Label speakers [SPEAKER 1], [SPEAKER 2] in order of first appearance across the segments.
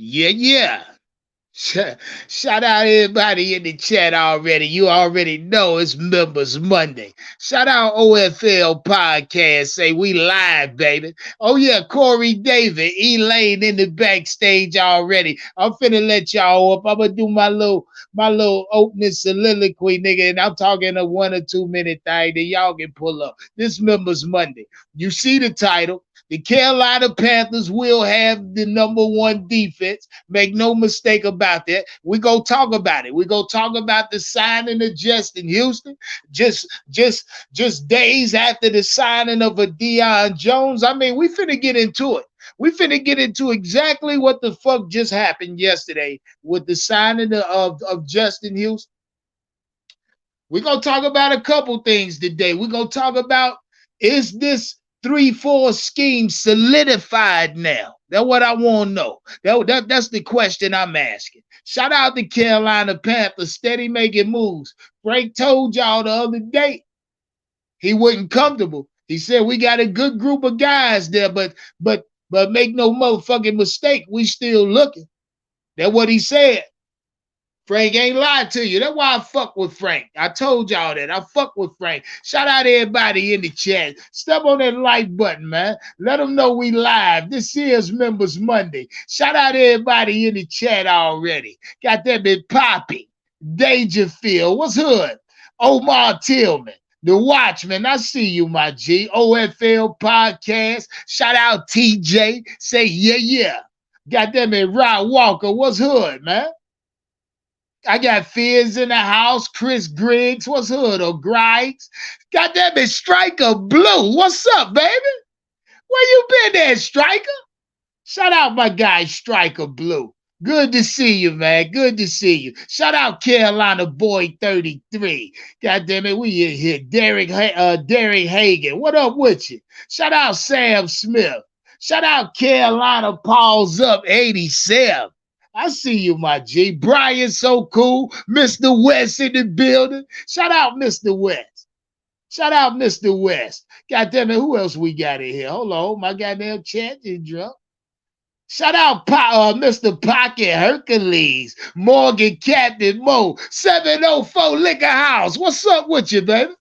[SPEAKER 1] Yeah. Shout out everybody in the chat already. You already know it's Members Monday. Shout out OFL Podcast. Say we live, baby. Oh yeah, Corey David, Elaine in the backstage already. I'm finna let y'all up. I'm gonna do my little opening soliloquy, nigga, and I'm talking a 1 or 2 minute thing that y'all can pull up. This Members Monday. You see the title. The Carolina Panthers will have the #1 defense. Make no mistake about that. We go talk about it. We go talk about the signing of Justin Houston. Just, just, just days after the signing of a Deion Jones. I mean, we finna get into it. We finna get into exactly what the fuck just happened yesterday with the signing of Justin Houston. We're gonna talk about a couple things today. We're gonna talk about, is this 3-4 scheme solidified now? That's what I want to know. That's the question I'm asking. Shout out to Carolina Panthers, steady making moves. Frank told y'all the other day he wasn't comfortable. He said we got a good group of guys there, but make no motherfucking mistake, we still looking. That's what he said. Frank ain't lied to you. That's why I fuck with Frank. I told y'all that. I fuck with Frank. Shout out everybody in the chat. Step on that like button, man. Let them know we live. This is Members Monday. Shout out everybody in the chat already. Got that bit Poppy, Dangerfield. What's hood? Omar Tillman. The Watchman, I see you, my G. OFL Podcast. Shout out TJ. Say yeah. Got them in Rod Walker. What's hood, man? I got Fizz in the house. Chris Griggs. What's hood? Or Griggs. Got that bitch Striker Blue. What's up, baby? Where you been at, Striker? Shout out my guy, Striker Blue. Good to see you, man. Good to see you. Shout out Carolina Boy 33. God damn it, we in here. Derek Hagan. What up with you? Shout out Sam Smith. Shout out Carolina Paul's Up 87. I see you, my G. Brian, so cool. Mr. West in the building. Shout out Mr. West. Shout out Mr. West. God damn it, who else we got in here? Hold on, my goddamn chat is drunk. Shout out Mr. Pocket Hercules. Morgan Captain Mo. 704 Liquor House. What's up with you, baby?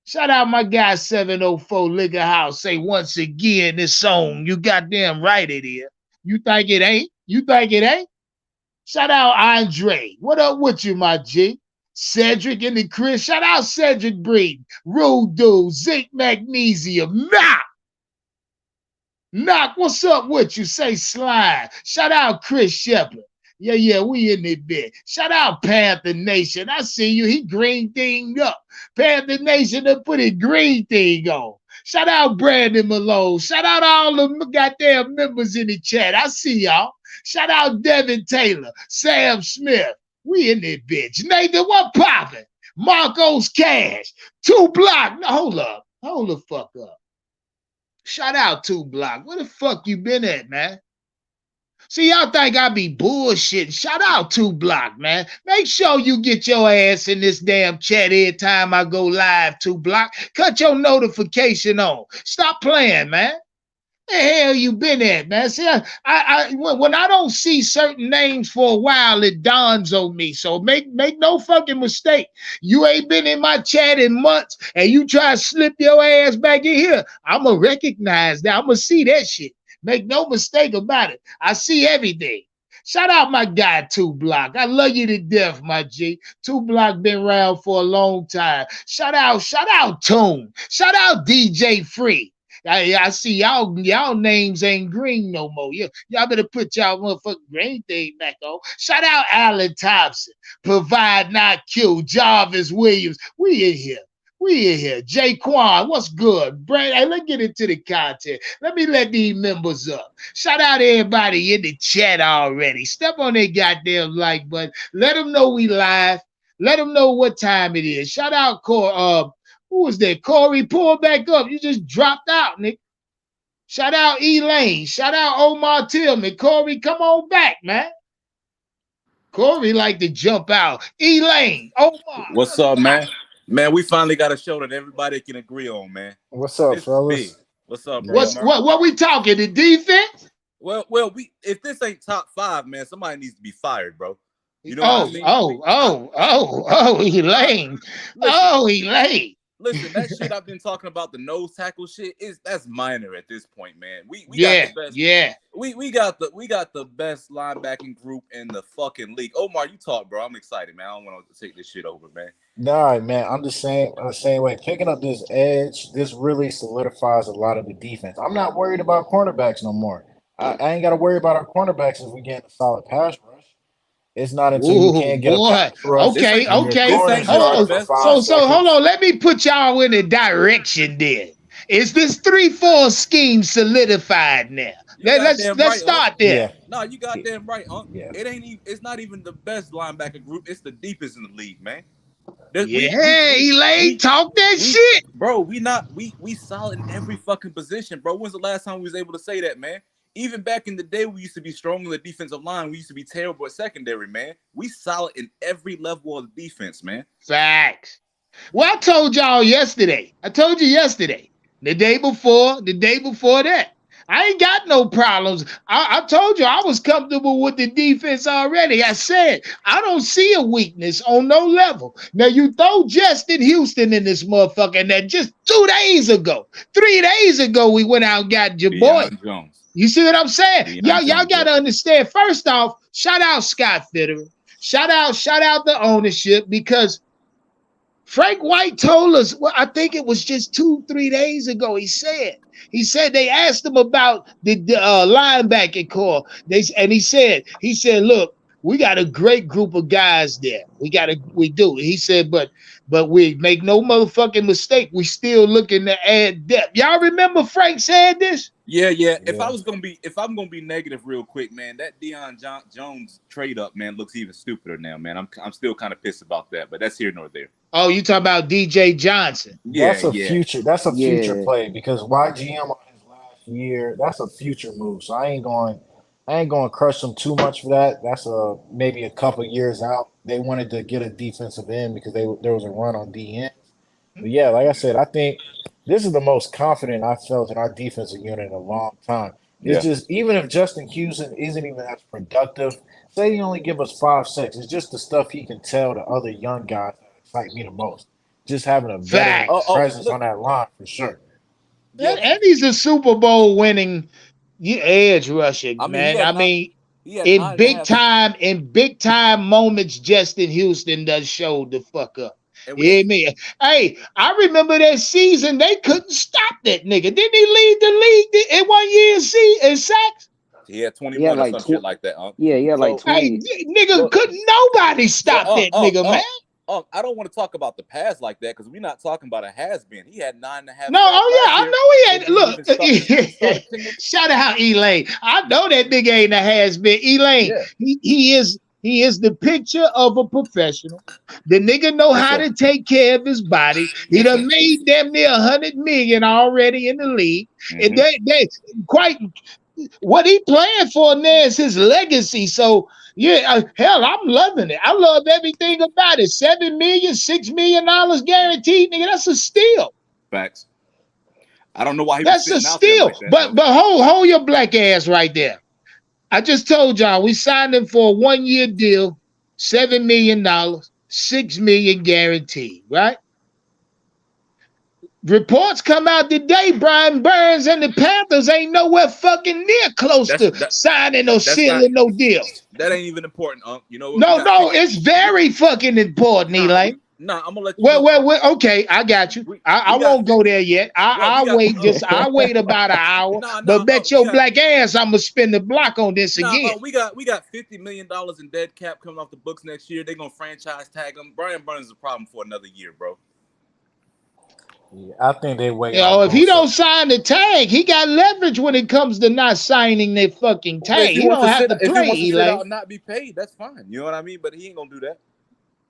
[SPEAKER 1] Shout out my guy 704 Liquor House. Say once again, this song, you goddamn right it is. You think it ain't? You think it ain't? Shout out Andre. What up with you, my G? Cedric and the Chris. Shout out Cedric Breeden. Rude Dude. Zinc Magnesium. Knock, what's up with you? Say Slime. Shout out Chris Shepard. Yeah, we in it bit. Shout out Panther Nation. I see you. He green thing up. Panther Nation done put a green thing on. Shout out Brandon Malone. Shout out all the goddamn members in the chat. I see y'all. Shout out Devin Taylor, Sam Smith. We in that bitch. Nathan, what poppin'? Marcos Cash. 2 Block. No, hold up. Hold the fuck up. Shout out 2 Block. Where the fuck you been at, man? See, y'all think I be bullshitting. Shout out 2 Block, man. Make sure you get your ass in this damn chat every time I go live, 2 Block. Cut your notification on. Stop playing, man. The hell you been at, man? See, when I don't see certain names for a while, it dawns on me. So make no fucking mistake. You ain't been in my chat in months, and you try to slip your ass back in here. I'ma recognize that. I'ma see that shit. Make no mistake about it. I see everything. Shout out my guy 2 Block. I love you to death, my G. 2 Block been around for a long time. Shout out Tune. Shout out DJ Free. I see y'all names ain't green no more. Y'all better put y'all motherfucking green thing back on. Shout out Alan Thompson. Provide Not Q. Jarvis Williams. We in here. Jaquan, what's good? Brand, hey, let's get into the content. Let me let these members up. Shout out everybody in the chat already. Step on that goddamn like button. Let them know we live. Let them know what time it is. Shout out who was that? Corey, pull back up. You just dropped out, nigga. Shout out Elaine. Shout out Omar Tillman. Corey, come on back, man. Corey like to jump out. Elaine, Omar.
[SPEAKER 2] What's up, man? Man, we finally got a show that everybody can agree on, man.
[SPEAKER 3] What's up, fellas?
[SPEAKER 2] What's up, bro?
[SPEAKER 1] What we talking? The defense?
[SPEAKER 2] Well, if this ain't top 5, man, somebody needs to be fired, bro. You know what I mean?
[SPEAKER 1] Elaine.
[SPEAKER 2] Listen,
[SPEAKER 1] Elaine.
[SPEAKER 2] listen, that shit I've been talking about, the nose tackle shit, that's minor at this point, man. We got the best.
[SPEAKER 1] Yeah.
[SPEAKER 2] We got the best linebacking group in the fucking league. Omar, you talk, bro. I'm excited, man. I don't want to take this shit over, man.
[SPEAKER 3] Nah, man, I'm the same way. Picking up this edge, this really solidifies a lot of the defense. I'm not worried about cornerbacks no more. I ain't got to worry about our cornerbacks if we get a solid pass rush. It's not until you
[SPEAKER 1] Ooh,
[SPEAKER 3] can't get a
[SPEAKER 1] boy.
[SPEAKER 3] pass rush
[SPEAKER 1] Okay.
[SPEAKER 3] and you're
[SPEAKER 2] This
[SPEAKER 3] throwing
[SPEAKER 2] ain't
[SPEAKER 3] his
[SPEAKER 2] just the
[SPEAKER 3] yards for
[SPEAKER 2] best.
[SPEAKER 3] 5
[SPEAKER 1] So hold
[SPEAKER 3] seconds.
[SPEAKER 1] on. Let me put y'all in a direction then. Is this 3-4 scheme solidified now?
[SPEAKER 2] You goddamn
[SPEAKER 1] Let's
[SPEAKER 2] right,
[SPEAKER 1] start there.
[SPEAKER 3] Yeah,
[SPEAKER 2] No, you goddamn right,
[SPEAKER 3] yeah.
[SPEAKER 2] It's not even the best linebacker group. It's the deepest in the league, man.
[SPEAKER 1] Yeah, Elaine, talk that shit.
[SPEAKER 2] Bro, we solid in every fucking position, bro. When's the last time we was able to say that, man? Even back in the day, we used to be strong in the defensive line. We used to be terrible at secondary, man. We solid in every level of the defense, man.
[SPEAKER 1] Facts. Well, I told y'all yesterday. I told you yesterday. The day before that. I ain't got no problems. I told you I was comfortable with the defense already. I said I don't see a weakness on no level. Now you throw Justin Houston in this motherfucker, and then just 3 days ago, we went out and got your boy.
[SPEAKER 2] Jones.
[SPEAKER 1] You see what I'm saying? Y'all
[SPEAKER 2] Jones,
[SPEAKER 1] got to understand. First off, shout out Scott Fitterer. Shout out the ownership, because Frank White told us, well, I think it was just 2-3 days ago. He said they asked him about the linebacking core. He said, look, we got a great group of guys there. We do. He said, but we make no motherfucking mistake. We still looking to add depth. Y'all remember Frank said this?
[SPEAKER 2] Yeah. If I'm gonna be negative real quick, man, that Deion Jones trade up, man, looks even stupider now, man. I'm still kind of pissed about that, but that's here nor there.
[SPEAKER 1] Oh, you talking about DJ Johnson?
[SPEAKER 3] That's a future play because YGM on his last year, that's a future move. So I ain't going to crush them too much for that. That's maybe a couple years out. They wanted to get a defensive end because there was a run on DN. But yeah, like I said, I think this is the most confident I've felt in our defensive unit in a long time. It's just, even if Justin Houston isn't even as productive, say he only give us 5 sacks, it's just the stuff he can tell the other young guys that excite me the most. Just having a veteran presence on that line for sure.
[SPEAKER 1] Yeah. And he's a Super Bowl winning edge rusher, man. In big time moments, Justin Houston does show the fuck up. You hear me? Hey, I remember that season they couldn't stop that nigga. Didn't he lead the league in 1 year in sacks?
[SPEAKER 2] He had 21 or some shit like that.
[SPEAKER 4] Yeah, he had like 20.
[SPEAKER 1] Hey, nigga, couldn't nobody stop that nigga, man.
[SPEAKER 2] I don't want to talk about the pass like that because we're not talking about a has-been. He had 9.5.
[SPEAKER 1] No, I know he had. Look, shout out Elaine. I know that nigga ain't a has-been. Elaine, he is the picture of a professional. The nigga know how to take care of his body. He done made damn near 100 million already in the league. And they quite what he playing for now is his legacy. So yeah, hell, I'm loving it. I love everything about it. $7 million, $6 million guaranteed, nigga. That's a steal.
[SPEAKER 2] Facts. I don't know why he
[SPEAKER 1] that's
[SPEAKER 2] was
[SPEAKER 1] a steal.
[SPEAKER 2] Like that,
[SPEAKER 1] but hold your black ass right there. I just told y'all we signed him for a 1 year deal, $7 million, $6 million guaranteed, right? Reports come out today, Brian Burns and the Panthers ain't nowhere fucking near close to signing or sealing no deal.
[SPEAKER 2] That ain't even important, you know.
[SPEAKER 1] No, it's very fucking important, Elaine.
[SPEAKER 2] I'm gonna let you
[SPEAKER 1] well, okay, I got you. I won't go there yet. I'll wait about an hour. But bet your black ass I'm gonna spend the block on this again.
[SPEAKER 2] We got $50 million in dead cap coming off the books next year. They're gonna franchise tag him. Brian Burns is a problem for another year, bro.
[SPEAKER 3] Yeah, I think they wait.
[SPEAKER 1] If he don't sign the tag, he got leverage when it comes to not signing their fucking tag. He don't have to play.
[SPEAKER 2] If he wants to sit out and not be paid, that's fine. You know what I mean? But he ain't gonna do that.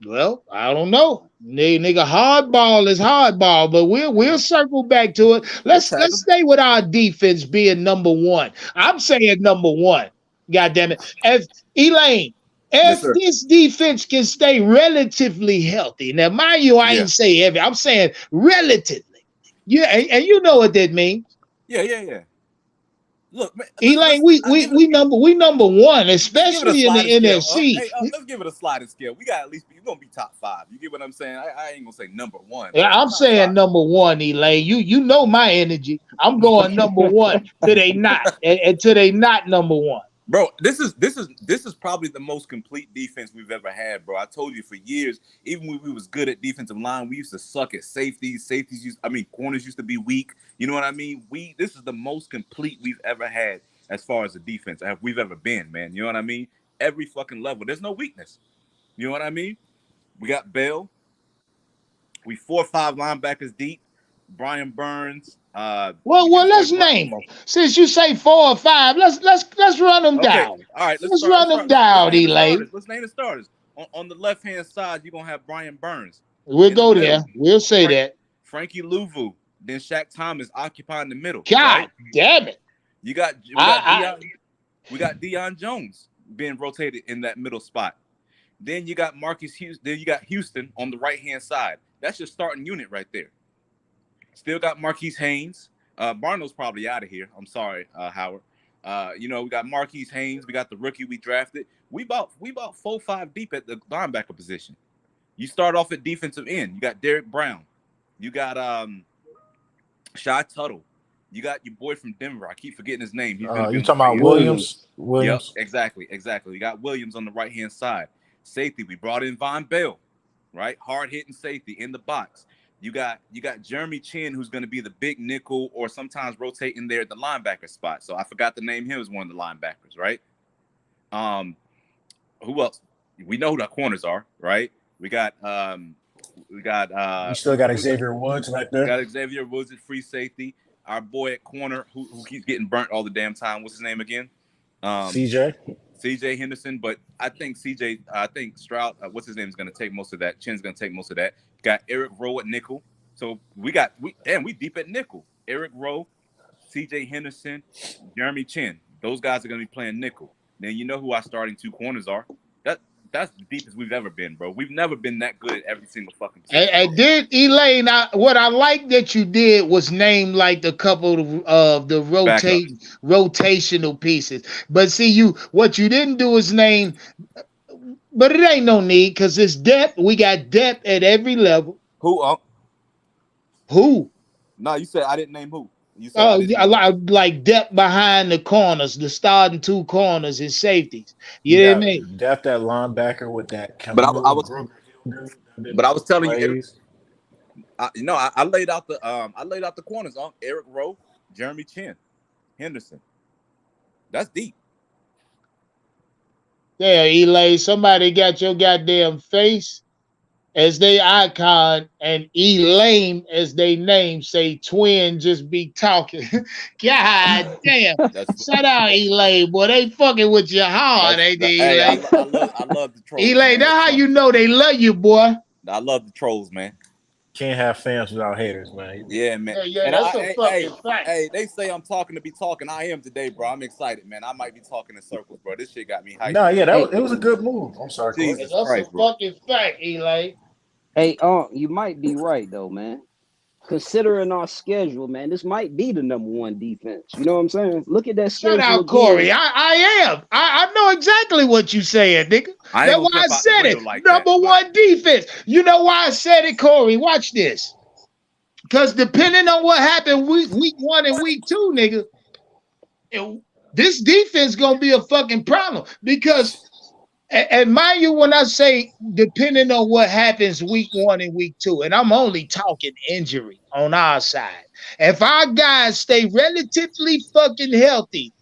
[SPEAKER 1] Well, I don't know. Nigga, hardball is hardball, but we'll circle back to it. Let's stay with our defense being number one. I'm saying number one. God damn it. Elaine, if this defense can stay relatively healthy, now mind you, I ain't say heavy. I'm saying relatively. Yeah, and you know what that means.
[SPEAKER 2] Yeah. Look, man,
[SPEAKER 1] Elaine, we number one, especially in the NFC.
[SPEAKER 2] Let's give it a sliding scale. We got at least we're gonna be top 5. You get what I'm saying? I ain't gonna say number 1.
[SPEAKER 1] Yeah, I'm saying
[SPEAKER 2] 5.
[SPEAKER 1] number one, Elaine. You know my energy. I'm going number one till they not, until they not number one.
[SPEAKER 2] Bro, this is probably the most complete defense we've ever had, bro. I told you for years, even when we was good at defensive line, we used to suck at safeties. Corners used to be weak. You know what I mean? This is the most complete we've ever had as far as the defense we've ever been, man. You know what I mean? Every fucking level. There's no weakness. You know what I mean? We got Bell. We 4 or 5 linebackers deep. Brian Burns.
[SPEAKER 1] Well, let's name them. Since you say 4 or 5, let's run them down.
[SPEAKER 2] All right,
[SPEAKER 1] let's run them down, Elaine.
[SPEAKER 2] Let's name the starters. On the left-hand side, you're gonna have Brian Burns.
[SPEAKER 1] We'll go there. We'll say that.
[SPEAKER 2] Frankie Louvu, then Shaq Thomas occupying the middle.
[SPEAKER 1] God damn it.
[SPEAKER 2] We got Deion Jones being rotated in that middle spot. Then you got Marcus Houston. Then you got Houston on the right-hand side. That's your starting unit right there. Still got Marquise Haynes. Barno's probably out of here. I'm sorry, Howard. We got Marquise Haynes. We got the rookie we drafted. We about 4-5 deep at the linebacker position. You start off at defensive end. You got Derek Brown. You got Shy Tuttle. You got your boy from Denver. I keep forgetting his name.
[SPEAKER 3] You talking about Williams?
[SPEAKER 2] Yep, exactly. We got Williams on the right-hand side. Safety, we brought in Von Bell, right? Hard-hitting safety in the box. You got Jeremy Chin, who's going to be the big nickel or sometimes rotating there at the linebacker spot. So I forgot to name him as one of the linebackers, right? Who else? We know who the corners are, right? We
[SPEAKER 3] still got Xavier Woods right there.
[SPEAKER 2] Got Xavier Woods at free safety. Our boy at corner who keeps getting burnt all the damn time. What's his name again? CJ Henderson. But I think Stroud, what's his name, is going to take most of that. Chin's going to take most of that. Got Eric Rowe at nickel. So we deep at nickel. Eric Rowe, CJ Henderson, Jeremy Chin. Those guys are going to be playing nickel. Then you know who our starting 2 corners are. That's the deepest we've ever been, bro. We've never been that good at every single fucking position.
[SPEAKER 1] I did, Elaine. What I like that you did was name like a couple of the rotational pieces. But see, what you didn't do is name. But it ain't no need because it's depth. We got depth at every level.
[SPEAKER 2] Who?
[SPEAKER 1] Who?
[SPEAKER 2] No, you said I didn't name who. You said
[SPEAKER 1] like depth behind the corners, the starting 2 corners and safeties. You know what I mean?
[SPEAKER 3] Depth at linebacker with that.
[SPEAKER 2] But I was telling you, I laid out the corners on Eric Rowe, Jeremy Chin, Henderson. That's deep.
[SPEAKER 1] Yeah, Elaine, somebody got your goddamn face as they icon and Elaine as they name. Say twin just be talking. God damn. Shout out Elaine, boy. They fucking with you hard, ain't they, Elaine?
[SPEAKER 2] I love the trolls.
[SPEAKER 1] Elaine, that's how you know they love you, boy.
[SPEAKER 2] I love the trolls, man.
[SPEAKER 3] Can't have fans without haters, man.
[SPEAKER 2] Yeah, man.
[SPEAKER 1] Yeah, that's a fucking fact.
[SPEAKER 2] Hey, they say I'm talking to be talking. I am today, bro. I'm excited, man. I might be talking in circles, bro. This shit got me hyped.
[SPEAKER 3] No, yeah, it was a good move. I'm sorry.
[SPEAKER 2] Jesus
[SPEAKER 1] that's
[SPEAKER 2] Christ,
[SPEAKER 1] a fucking fact, Elaine.
[SPEAKER 4] Hey, you might be right though, man. Considering our schedule, man, this might be the number 1 defense. You know what I'm saying? Look at that schedule.
[SPEAKER 1] Shout out, Corey. I am. I know exactly what you saying, nigga. That's why I said it. Like number 1 defense. You know why I said it, Corey? Watch this. Because depending on what happened week 1 and week 2, nigga, this defense gonna be a fucking problem. Because, and mind you, when I say depending on what happens week 1 and week 2, and I'm only talking injury on our side. If our guys stay relatively fucking healthy,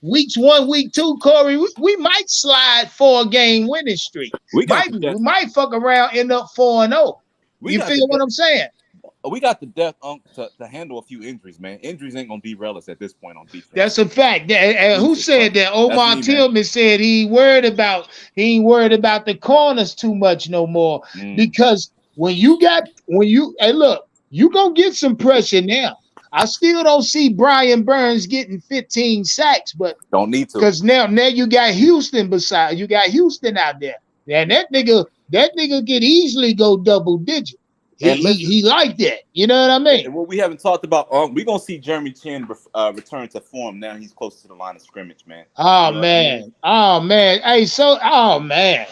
[SPEAKER 1] weeks 1, week 2, Corey, we might slide 4-game winning streak. We might fuck around, end up 4-0. You feel what I'm saying?
[SPEAKER 2] We got the depth to handle a few injuries, man. Injuries ain't gonna derail us at this point on defense.
[SPEAKER 1] That's a fact. And who said that? Omar Tillman said he ain't worried about the corners too much no more. Because when you look, you gonna get some pressure now. I still don't see Brian Burns getting 15 sacks, but
[SPEAKER 2] don't need to,
[SPEAKER 1] because now you got Houston beside you got Houston out there. And that nigga could easily go double digit. He liked that. You know what I mean?
[SPEAKER 2] What we haven't talked about, we're gonna see Jeremy Chin return to form. Now he's close to the line of scrimmage, man.
[SPEAKER 1] Oh man. Oh man. Hey, oh man.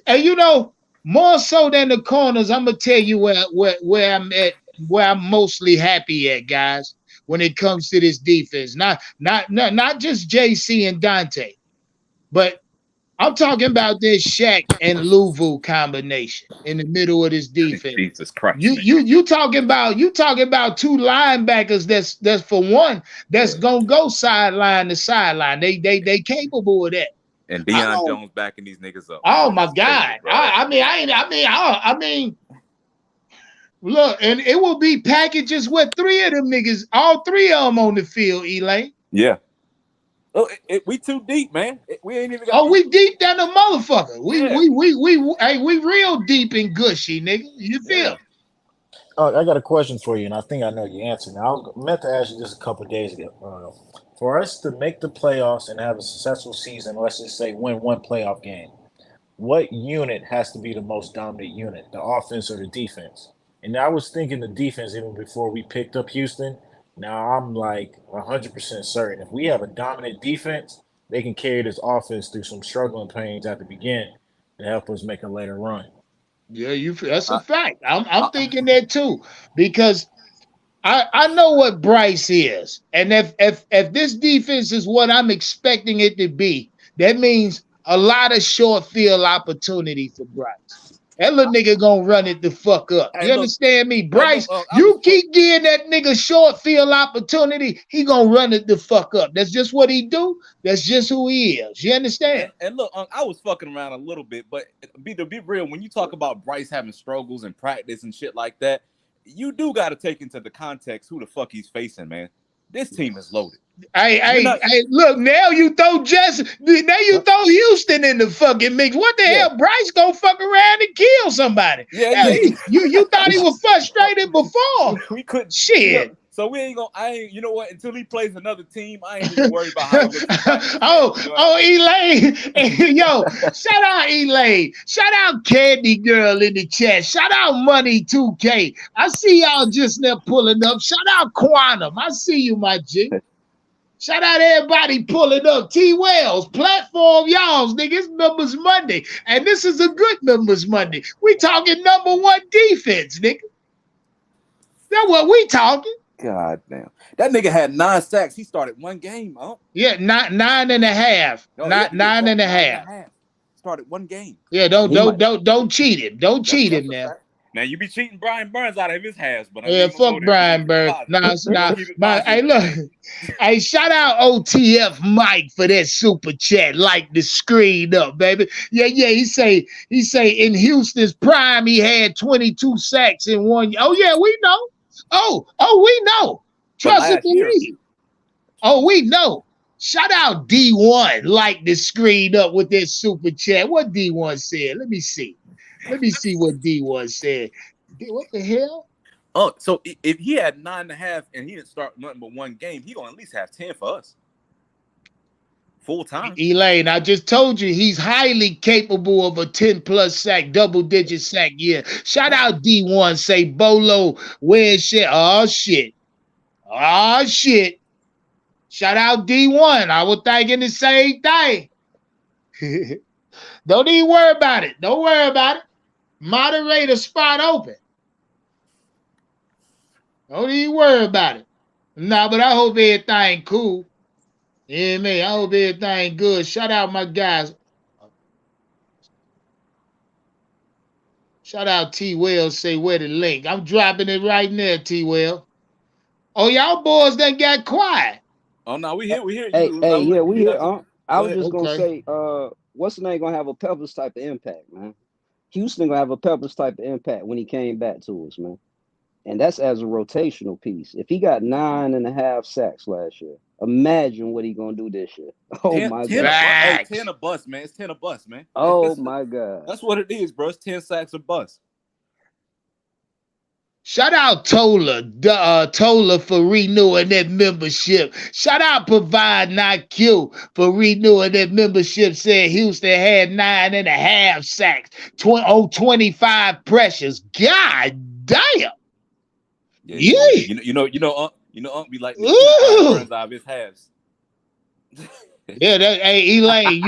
[SPEAKER 1] Hey, you know, more so than the corners, I'm gonna tell you where I'm at, where I'm mostly happy at, guys, when it comes to this defense. Not just JC and Dante, but I'm talking about this Shaq and Louvu combination in the middle of this defense.
[SPEAKER 2] Jesus Christ.
[SPEAKER 1] You talking about two linebackers that's for one that's gonna go sideline to sideline. They capable of that.
[SPEAKER 2] And Deion Jones backing these niggas up.
[SPEAKER 1] Oh my God. I mean, look, and it will be packages with three of them niggas, all three of them on the field, Elaine.
[SPEAKER 2] Yeah. Oh, we too deep, man. We ain't even got.
[SPEAKER 1] Oh, we deep than a motherfucker. We real deep and gushy, nigga. You feel?
[SPEAKER 3] Oh, I got a question for you, and I think I know your answer. Now, I meant to ask you this a couple of days ago. For us to make the playoffs and have a successful season, let's just say win one playoff game, what unit has to be the most dominant unit, the offense or the defense? And I was thinking the defense even before we picked up Houston. Now I'm like 100% certain if we have a dominant defense, they can carry this offense through some struggling pains at the beginning and help us make a later run.
[SPEAKER 1] Yeah, that's a fact. I'm thinking that too, because I know what Bryce is, and if this defense is what I'm expecting it to be, that means a lot of short field opportunity for Bryce. That little nigga gonna run it the fuck up. You understand me, Bryce? You keep giving that nigga short field opportunity, he gonna run it the fuck up. That's just what he do. That's just who he is. You understand?
[SPEAKER 2] And look, I was fucking around a little bit, but to be real, when you talk about Bryce having struggles in practice and shit like that, you do got to take into the context who the fuck he's facing, man. This team is loaded.
[SPEAKER 1] Hey, look, now you throw Houston in the fucking mix. What the hell? Bryce gonna fuck around and kill somebody.
[SPEAKER 2] Yeah.
[SPEAKER 1] You thought he was frustrated before.
[SPEAKER 2] We couldn't.
[SPEAKER 1] Shit.
[SPEAKER 2] So we ain't gonna. You know what? Until he plays another team, I ain't even worried about how.
[SPEAKER 1] Elaine, yo, shout out Elaine, shout out Candy Girl in the chat, shout out Money 2K. I see y'all just there pulling up. Shout out Quantum, I see you, my G. Shout out everybody pulling up. T Wells, platform y'all's, nigga. It's Members Monday, and this is a good Members Monday. We talking number one defense, nigga. That's what we talking.
[SPEAKER 2] God damn. That nigga had 9 sacks. He started one game, huh?
[SPEAKER 1] Yeah, nine and a half. Nine and a half.
[SPEAKER 2] Started one game.
[SPEAKER 1] Yeah, don't cheat him. Don't cheat him now.
[SPEAKER 2] Now you be cheating Brian Burns out of his halves, but
[SPEAKER 1] fuck Brian Burns. Hey, look. Hey, shout out OTF Mike for that super chat. Like the screen up, baby. Yeah. He say in Houston's prime he had 22 sacks in one. Oh yeah, we know. Oh, we know. Trust and believe. Oh, we know. Shout out D1. Like the screen up with that super chat. What D1 said? Let me see what D1 said. What the hell?
[SPEAKER 2] Oh, so if he had 9.5 and he didn't start nothing but one game, he gonna at least have 10 for us. Full time.
[SPEAKER 1] Elaine, I just told you he's highly capable of a 10+ sack, double-digit sack year. Shout out D1. Say Bolo, where shit? Oh shit. Shout out D1. I was thinking the same thing. Don't even worry about it. Don't worry about it. Moderator spot open. Don't even worry about it. Nah, but I hope everything cool. Yeah, man. I hope everything good. Shout out my guys. Shout out T Wells. Say where the link. I'm dropping it right now, T Wells. Oh, y'all boys done got quiet.
[SPEAKER 2] Oh no, we here.
[SPEAKER 4] We here. I was just gonna say, what's the name gonna have a Peppers type of impact, man? Houston gonna have a Peppers type of impact when he came back to us, man. And that's as a rotational piece. If he got 9.5 sacks last year, imagine what he gonna do this year. My God.
[SPEAKER 2] 10 a bust, man. It's 10 a bust, man.
[SPEAKER 4] Oh my God.
[SPEAKER 2] That's what it is, bro. It's 10 sacks a bust.
[SPEAKER 1] Shout out Tola for renewing that membership. Shout out Provide Not Q for renewing that membership. Said Houston had 9.5 sacks, 25 pressures. God damn.
[SPEAKER 2] Yeah. You know, Unc be like the burns out of his halves.
[SPEAKER 1] Yeah, hey, Elaine,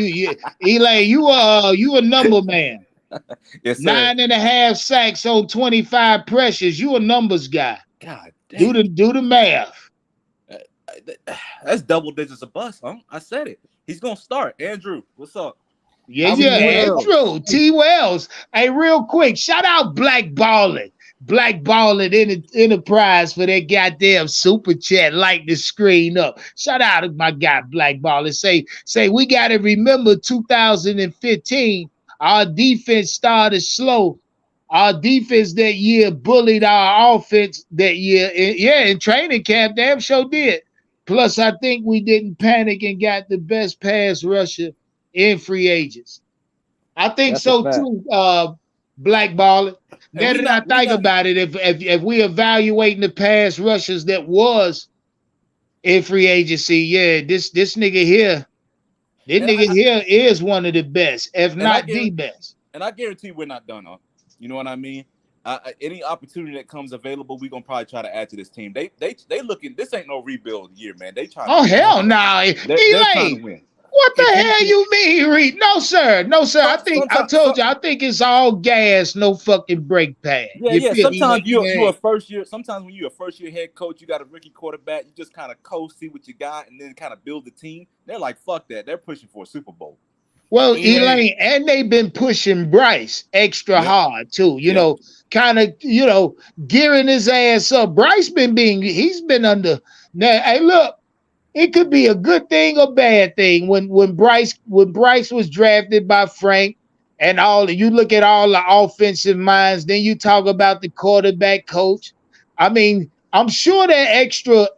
[SPEAKER 1] you a number man.
[SPEAKER 2] Yes, sir.
[SPEAKER 1] 9.5 sacks on 25 pressures. You a numbers guy.
[SPEAKER 2] God damn.
[SPEAKER 1] Do the math.
[SPEAKER 2] That's double digits a bust, huh? I said it. He's gonna start. Andrew, what's up?
[SPEAKER 1] Yeah, Andrew T. Wells. Hey, real quick, shout out Black Ballin' Enterprise for that goddamn super chat. Light the screen up. Shout out to my guy Black Ballin'. Say we gotta remember 2015. Our defense started slow. Our defense that year bullied our offense that year. In training camp, damn sure did. Plus, I think we didn't panic and got the best pass rusher in free agents. I think
[SPEAKER 4] That's
[SPEAKER 1] so too, Black Baller. Now that I think about it, if we evaluating the pass rushers that was in free agency, yeah, this nigga here, here is one of the best, if not the best.
[SPEAKER 2] And I guarantee we're not done, huh? You know what I mean? Any opportunity that comes available, we're gonna probably try to add to this team. They looking. This ain't no rebuild year, man. They trying.
[SPEAKER 1] Oh hell no!
[SPEAKER 2] They're trying to win.
[SPEAKER 1] What the hell you mean, Reed? No, sir. I told you. I think it's all gas, no fucking brake pad.
[SPEAKER 2] Yeah. Sometimes you're a first year. Sometimes when you're a first year head coach, you got a rookie quarterback. You just kind of coast, see what you got, and then kind of build the team. They're like, fuck that. They're pushing for a Super Bowl.
[SPEAKER 1] Well, Elaine, and they've been pushing Bryce extra hard too. You know, kind of, gearing his ass up. Bryce he's been under. Now, hey, look. It could be a good thing or bad thing when Bryce was drafted by Frank and you look at all the offensive minds, then you talk about the quarterback coach. I mean, I'm sure they're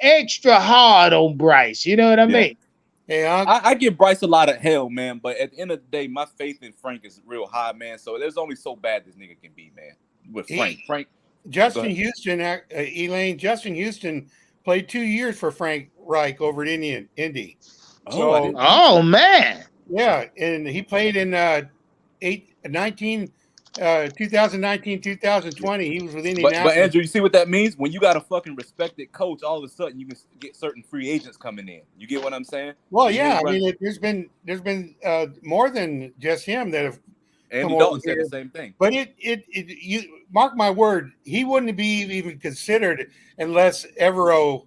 [SPEAKER 1] extra hard on Bryce. You know what I mean?
[SPEAKER 2] Yeah, I give Bryce a lot of hell, man. But at the end of the day, my faith in Frank is real high, man. So there's only so bad this nigga can be, man. With Frank,
[SPEAKER 5] Justin Houston, Elaine, Justin Houston played 2 years for Frank Reich over at Indy.
[SPEAKER 1] Oh man.
[SPEAKER 5] Yeah, and he played in 2019, 2020. He was with Indianapolis.
[SPEAKER 2] But Andrew, you see what that means? When you got a fucking respected coach, all of a sudden you can get certain free agents coming in. You get what I'm saying?
[SPEAKER 5] Well, yeah. I mean, there's been more than just him that have.
[SPEAKER 2] Andy Dalton said the same thing.
[SPEAKER 5] But you mark my word, he wouldn't be even considered unless Evero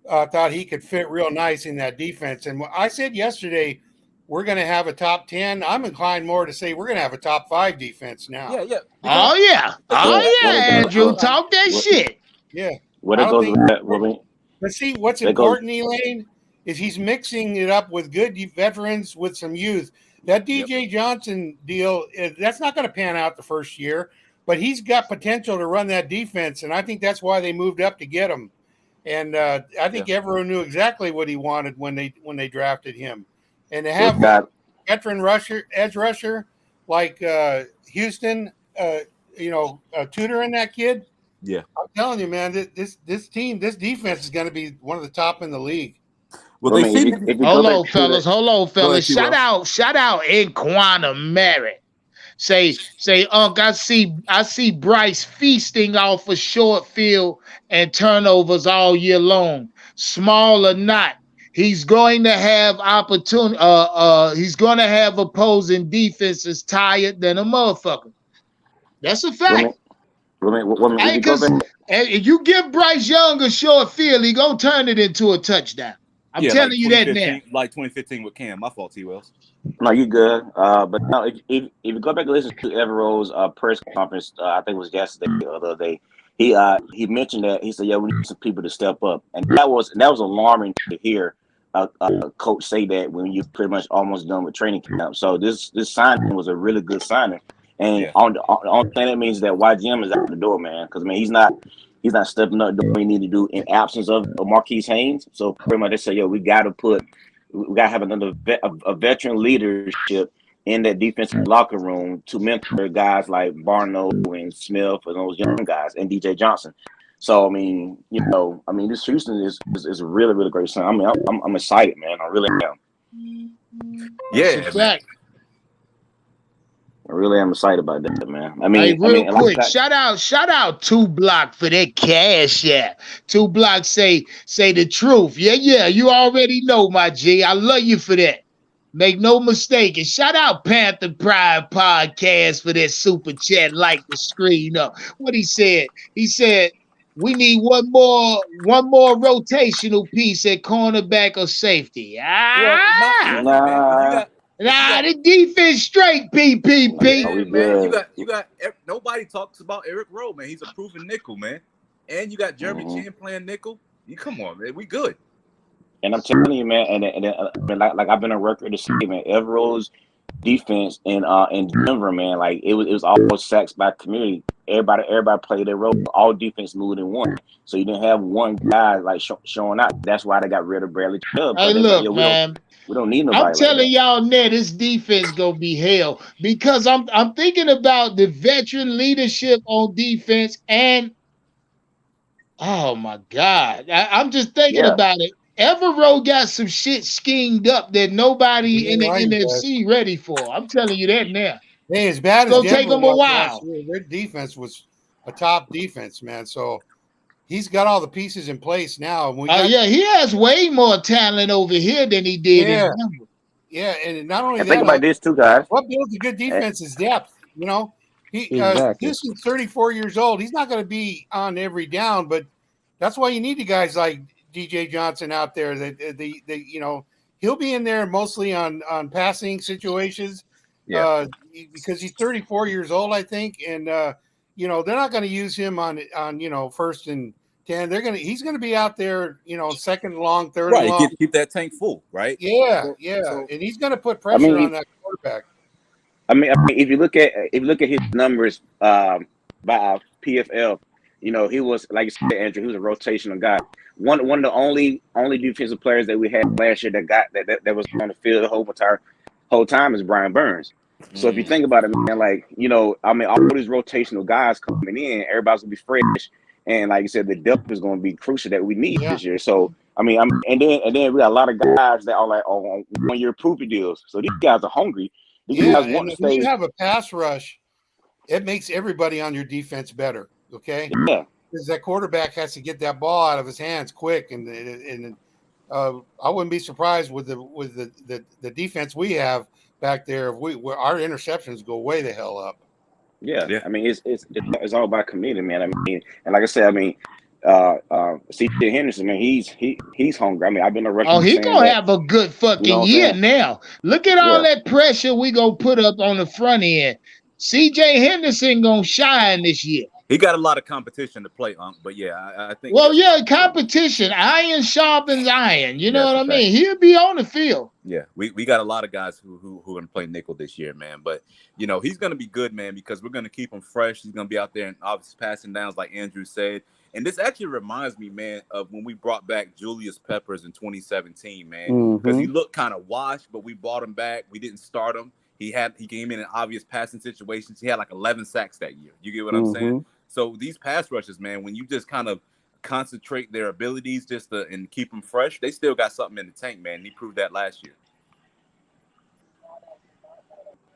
[SPEAKER 5] thought he could fit real nice in that defense. And I said yesterday, we're going to have a top 10. I'm inclined more to say we're going to have a top 5 defense now.
[SPEAKER 2] Yeah.
[SPEAKER 1] Oh yeah, Andrew, talk that shit.
[SPEAKER 5] Yeah.
[SPEAKER 6] What it goes with that?
[SPEAKER 5] But see, what's important, Elaine, is he's mixing it up with good veterans with some youth. That DJ Johnson deal, that's not going to pan out the first year, but he's got potential to run that defense, and I think that's why they moved up to get him. And I think everyone knew exactly what he wanted when they drafted him. And to have a veteran edge rusher like Houston, tutoring that kid.
[SPEAKER 2] Yeah,
[SPEAKER 5] I'm telling you, man, this defense is going to be one of the top in the league.
[SPEAKER 2] Well,
[SPEAKER 1] hold on, fellas. Shout out Inquana Merritt. Say, Unc, I see Bryce feasting off a short field and turnovers all year long. Small or not, he's going to have opportunity. He's going to have opposing defenses tired than a motherfucker. That's a fact. If you give Bryce Young a short field, he gonna turn it into a touchdown. I'm telling you that now.
[SPEAKER 2] Like 2015 with Cam. My fault, T. Wells.
[SPEAKER 6] No, you good. But no, if you go back and listen to Evero's press conference, I think it was yesterday or the other day, he mentioned that he said, "Yeah, we need some people to step up," and that was alarming to hear a coach say that when you're pretty much almost done with training camp. So this signing was a really good signing, and on the only thing that means that YGM is out the door, man, because he's not stepping up doing what we need to do in absence of Marquise Haynes. So pretty much they say, we got to have another veteran leadership in that defensive locker room to mentor guys like Barno and Smith and those young guys and DJ Johnson. So this Houston is a really, really great sign. I'm excited, man. I really am.
[SPEAKER 2] Yeah, man.
[SPEAKER 6] I really am excited about that, man.
[SPEAKER 1] Hey, real quick,
[SPEAKER 6] like,
[SPEAKER 1] shout out 2 Block for that cash app. 2 Block say the truth. Yeah, you already know, my G. I love you for that. Make no mistake. And shout out Panther Pride Podcast for that super chat. Light the screen up. What he said? He said we need one more rotational piece at cornerback or safety.
[SPEAKER 2] Well, not really, man.
[SPEAKER 1] The defense straight, PPP.
[SPEAKER 2] Yeah, man. You got nobody talks about Eric Rowe, man. He's a proven nickel, man. And you got Jeremy Chin playing nickel. Come on, man. We good.
[SPEAKER 6] And I'm telling you, man, and like I've been on record to say, man, Evero's defense in Denver, man, like it was all sacks by community. Everybody played their role. All defense moved in one. So you didn't have one guy like showing out. That's why they got rid of Bradley Chubb.
[SPEAKER 1] Hey, look, man.
[SPEAKER 6] We don't need nobody.
[SPEAKER 1] I'm telling y'all now, this defense gonna be hell because I'm thinking about the veteran leadership on defense, and oh my God, I'm just thinking about it. Evero got some shit schemed up that nobody in the NFC ready for. I'm telling you that now.
[SPEAKER 5] Hey, as bad as
[SPEAKER 1] Denver take them a while.
[SPEAKER 5] Their defense was a top defense, man. So he's got all the pieces in place now.
[SPEAKER 1] He has way more talent over here than he did in Denver.
[SPEAKER 5] Yeah, and not only that.
[SPEAKER 6] Think about this too, guys.
[SPEAKER 5] What builds a good defense is depth. You know, this is 34 years old. He's not going to be on every down, but that's why you need the guys like DJ Johnson out there. That he'll be in there mostly on passing situations. Yeah. Because he's 34 years old, I think, and they're not going to use him on 1st and 10. He's going to be out there, second and long, third and long.
[SPEAKER 2] Keep that tank full, right?
[SPEAKER 5] Yeah, and he's going to put pressure on that quarterback.
[SPEAKER 6] If you look at his numbers by PFL, he was, like you said, Andrew, he was a rotational guy. One of the only defensive players that we had last year that was on the field the whole time is Brian Burns. So if you think about it, man, like, all these rotational guys coming in, everybody's gonna be fresh, and like you said, the depth is gonna be crucial that we need this year. So and then we got a lot of guys that are like on 1-year poopy deals. So these guys are hungry. These guys want to stay.
[SPEAKER 5] When you have a pass rush, it makes everybody on your defense better. Okay.
[SPEAKER 6] Yeah.
[SPEAKER 5] Because that quarterback has to get that ball out of his hands quick, and I wouldn't be surprised with the defense we have back there. Where our interceptions go way the hell up.
[SPEAKER 6] Yeah. It's all about commitment, man. And like I said, C.J. Henderson, man, he's hungry. I've been a record.
[SPEAKER 1] Oh, he's gonna have a good fucking year now. Look at all that pressure we gonna put up on the front end. C.J. Henderson gonna shine this year.
[SPEAKER 2] He got a lot of competition to play, but I think.
[SPEAKER 1] Well, competition. Iron sharpens iron. You know what I mean? He'll be on the field.
[SPEAKER 2] Yeah, we got a lot of guys who are gonna play nickel this year, man. But he's gonna be good, man, because we're gonna keep him fresh. He's gonna be out there and obviously passing downs, like Andrew said. And this actually reminds me, man, of when we brought back Julius Peppers in 2017, man, because he looked kind of washed, but we brought him back. We didn't start him. He came in obvious passing situations. He had like 11 sacks that year. You get what I'm saying? So these pass rushes, man, when you just kind of concentrate their abilities and keep them fresh, they still got something in the tank, man. He proved that last year.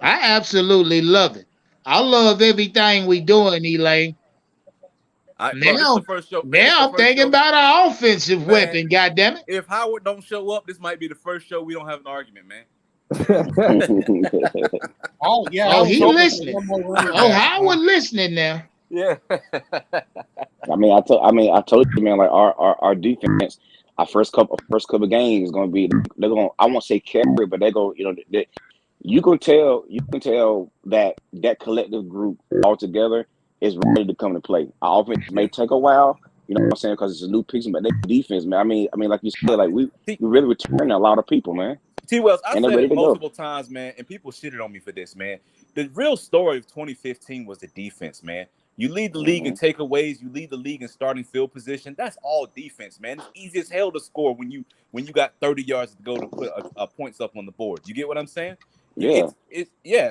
[SPEAKER 1] I absolutely love it. I love everything we doing, Elaine. Now I'm thinking about our offensive weapon, goddammit.
[SPEAKER 2] If Howard don't show up, this might be the first show we don't have an argument, man.
[SPEAKER 1] He listening. Howard listening now.
[SPEAKER 2] Yeah.
[SPEAKER 6] I told you, man, like our defense, our first couple of games is gonna be, they're gonna, I won't say carry, but they're gonna, you can tell that collective group all together is ready to come to play. Our offense may take a while, you know what I'm saying, because it's a new piece, but their defense, man. I mean, like you said, like we really return a lot of people, man.
[SPEAKER 2] T-Wells, I said it multiple times, man, and people shitted on me for this, man. The real story of 2015 was the defense, man. You lead the league in takeaways. You lead the league in starting field position. That's all defense, man. It's easy as hell to score when you got 30 yards to go to put a points up on the board. You get what I'm saying?
[SPEAKER 6] Yeah.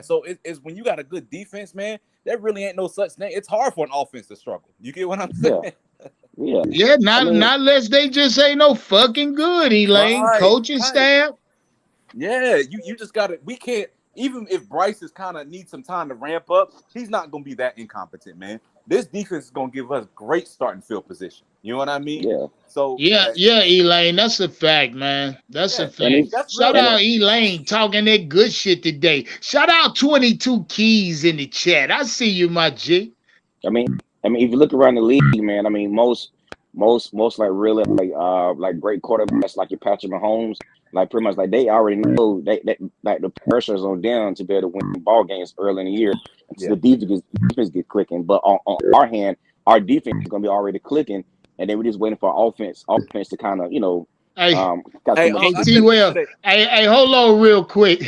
[SPEAKER 2] So it's when you got a good defense, man, there really ain't no such thing. It's hard for an offense to struggle. You get what I'm saying?
[SPEAKER 1] Yeah. Not unless they just ain't no fucking good, Elaine. Coaching staff.
[SPEAKER 2] Yeah, you just got to. We can't. even if Bryce is kind of needs some time to ramp up, he's not going to be that incompetent, man. This defense is going to give us great starting field position. You know what I mean?
[SPEAKER 6] Yeah.
[SPEAKER 2] So
[SPEAKER 1] yeah, Elaine, that's a fact, man. That's a fact. Shout out Elaine talking that good shit today. Shout out 22 Keys in the chat. I see you, my G.
[SPEAKER 6] I mean, if you look around the league, man, I mean, most like really like great quarterbacks like your Patrick Mahomes, like pretty much like they already know they like the pressure is on them to be able to win ball games early in the year. So the defense get clicking, but on our hand, our defense is gonna be already clicking, and then we're just waiting for offense to kind of
[SPEAKER 1] Hey, T-Well, hey, hold on real quick.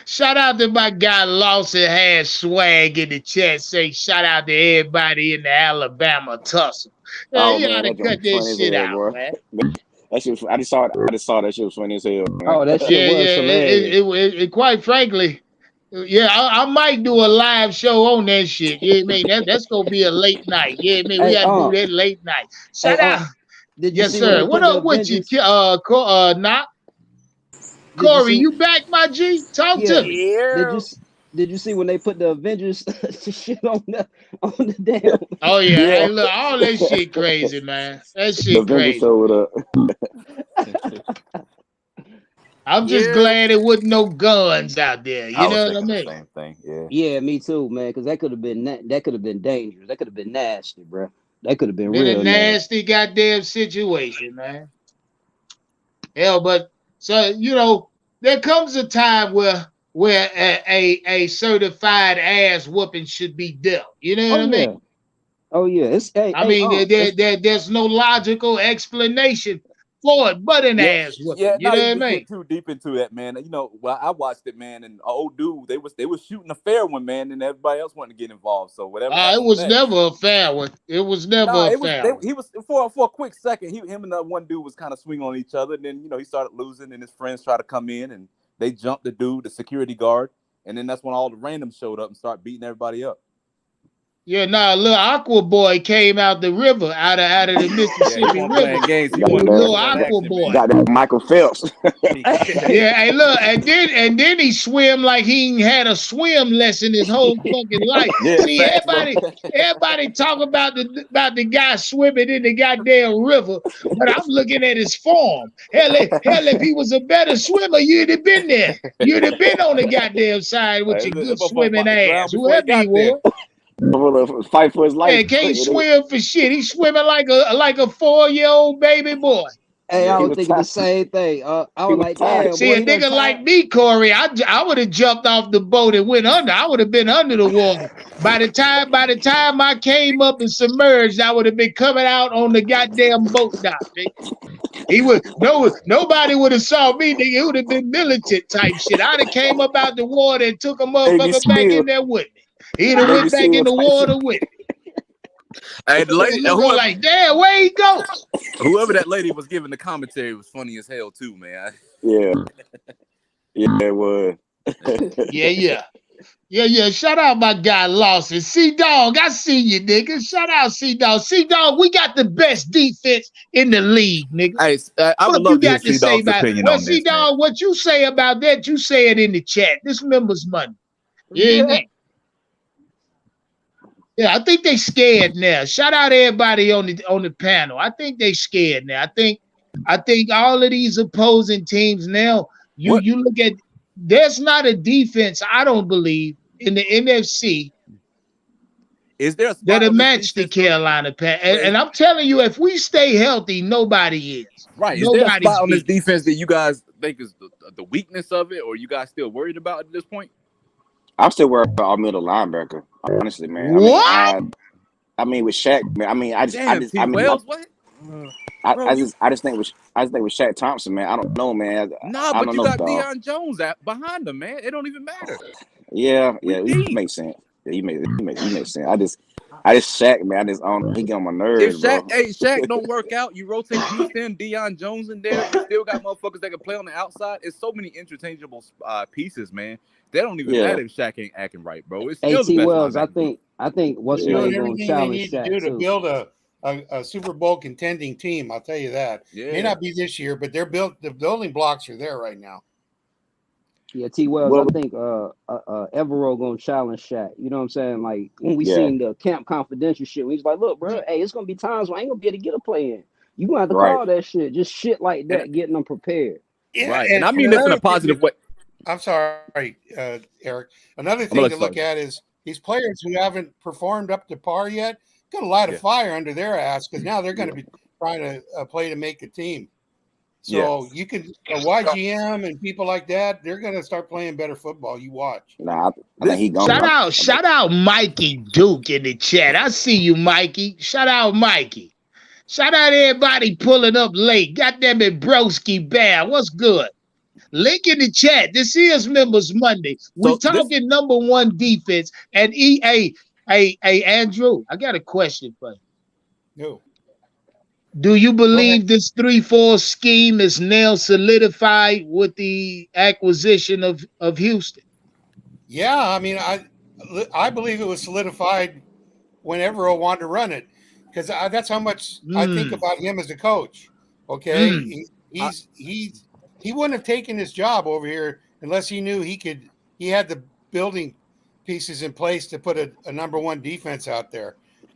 [SPEAKER 1] Shout out to my guy Lawson has swag in the chat. Say shout out to everybody in the Alabama tussle.
[SPEAKER 6] Oh
[SPEAKER 1] you
[SPEAKER 6] man,
[SPEAKER 1] gotta cut this shit out, bro. Man.
[SPEAKER 6] That shit was, I just saw that shit was funny as hell. Man.
[SPEAKER 4] Oh, that shit was hilarious.
[SPEAKER 1] It quite frankly, yeah, I might do a live show on that shit. Yeah, man, that's gonna be a late night. Yeah, man, we gotta do that late night. Shout out. Yes, sir. What up with you, Knock? Corey, you back, my G? Talk to me.
[SPEAKER 2] Yeah.
[SPEAKER 4] Did you see when they put the Avengers shit on the damn?
[SPEAKER 1] Oh yeah. Hey, look, all that shit crazy, man. That shit crazy. I'm just glad there wasn't no guns out there. You know what I mean?
[SPEAKER 2] Same thing. Yeah.
[SPEAKER 4] Yeah, me too, man. Because that could have been dangerous. That could have been nasty, bro. That could have been real
[SPEAKER 1] a nasty goddamn situation, man. Hell, but so there comes a time where a certified ass whooping should be dealt. You know what I mean?
[SPEAKER 4] Oh yeah.
[SPEAKER 1] There's no logical explanation for it, but an ass whooping.
[SPEAKER 2] Yeah,
[SPEAKER 1] you know what I mean?
[SPEAKER 2] Get too deep into that, man. Well, I watched it, man, and old dude, they was shooting a fair one, man, and everybody else wanted to get involved. So whatever.
[SPEAKER 1] It was never a fair one. It was never a fair one.
[SPEAKER 2] He was for a quick second. Him and that one dude was kind of swinging on each other, and then he started losing, and his friends tried to come in, and they jumped the security guard, and then that's when all the randoms showed up and started beating everybody up.
[SPEAKER 1] Yeah, little Aqua Boy came out the river, out of the Mississippi River. Little Aqua Boy.
[SPEAKER 6] Got that Michael Phelps.
[SPEAKER 1] Yeah, hey, look, and then he swim like he ain't had a swim lesson his whole fucking life. See, everybody talk about the guy swimming in the goddamn river, but I'm looking at his form. Hell, if he was a better swimmer, you'd have been there. You'd have been on the goddamn side with your good swimming ass, whoever he was.
[SPEAKER 6] Fight for his life.
[SPEAKER 1] Yeah, can't swim for shit. He's swimming like a 4-year-old baby boy.
[SPEAKER 4] Hey, I was thinking the same thing. I was like, damn.
[SPEAKER 1] See, a nigga like me, Corey, I would have jumped off the boat and went under. I would have been under the water. By the time I came up and submerged, I would have been coming out on the goddamn boat dock, nigga. Nobody would have saw me, nigga. It would have been militant type shit. I'd have came up out the water and took a motherfucker back in there with me. He'd have went back in the water with me.
[SPEAKER 2] Hey, the lady,
[SPEAKER 1] like, damn, where he go?
[SPEAKER 2] Whoever that lady was giving the commentary was funny as hell too, man.
[SPEAKER 6] Yeah, it was.
[SPEAKER 1] Yeah. Shout out my guy Lawson. C-Dog, I see you, nigga. Shout out C-Dog. C-Dog, we got the best defense in the league, nigga.
[SPEAKER 2] Hey, I would love to hear C-Dog's opinion on this.
[SPEAKER 1] Well, C-Dog, what you say about that, you say it in the chat. This members money. Yeah. Yeah, I think they scared now. Shout out everybody on the panel. I think they scared now. I think all of these opposing teams now, you look at, there's not a defense, I don't believe, in the NFC
[SPEAKER 2] is there
[SPEAKER 1] that'll match the Carolina Panthers. And I'm telling you, if we stay healthy, nobody is.
[SPEAKER 2] Right. Is there a spot on this defense that you guys think is the weakness of it, or you guys still worried about at this point?
[SPEAKER 6] I'm still worried about our middle linebacker, honestly, man. I mean, with Shaq, man. I mean, I just think with Shaq Thompson, man. I don't know, man.
[SPEAKER 2] But you got Deion Jones behind him, man. It don't even matter.
[SPEAKER 6] Yeah, it makes sense. Yeah, you make sense. I just Shaq, man. He get on my nerves, bro.
[SPEAKER 2] Shaq don't work out. You rotate Houston, Deion Jones in there. You still got motherfuckers that can play on the outside. It's so many interchangeable pieces, man. They don't even matter if Shaq ain't acting right, bro. It's still the best
[SPEAKER 4] Wells, I think what's going to challenge Shaq
[SPEAKER 5] to build a Super Bowl contending team. I'll tell you that. May not be this year, but they're built. The building blocks are there right now.
[SPEAKER 4] Yeah, T. Wells, I think Evero gonna challenge Shaq. You know what I'm saying? Like when we seen the Camp Confidential shit, he's like, look, bro, hey, it's gonna be times when I ain't gonna be able to get a play in. You gonna have to call that shit. Just shit like that, getting them prepared.
[SPEAKER 5] Yeah,
[SPEAKER 2] right. And I mean this in a positive way.
[SPEAKER 5] I'm sorry, Eric. Another thing to look at is these players who haven't performed up to par yet got a light of fire under their ass because now they're going to be trying to play to make a team. So you can YGM and people like that, they're going to start playing better football. You watch.
[SPEAKER 6] Nah, I think he
[SPEAKER 1] gone. Shout out Mikey Duke in the chat. I see you, Mikey. Shout out Mikey. Shout out everybody pulling up late. Goddamn it, Broski Bear. What's good? Link in the chat. This is Members Monday. We're talking number one defense. And hey, Andrew, I got a question for you.
[SPEAKER 5] No.
[SPEAKER 1] Do you believe this 3-4 scheme is now solidified with the acquisition of Houston?
[SPEAKER 5] Yeah, I mean, I believe it was solidified whenever I wanted to run it, because that's how much I think about him as a coach. Okay, he wouldn't have taken this job over here unless he knew he had the building pieces in place to put a number one defense out there.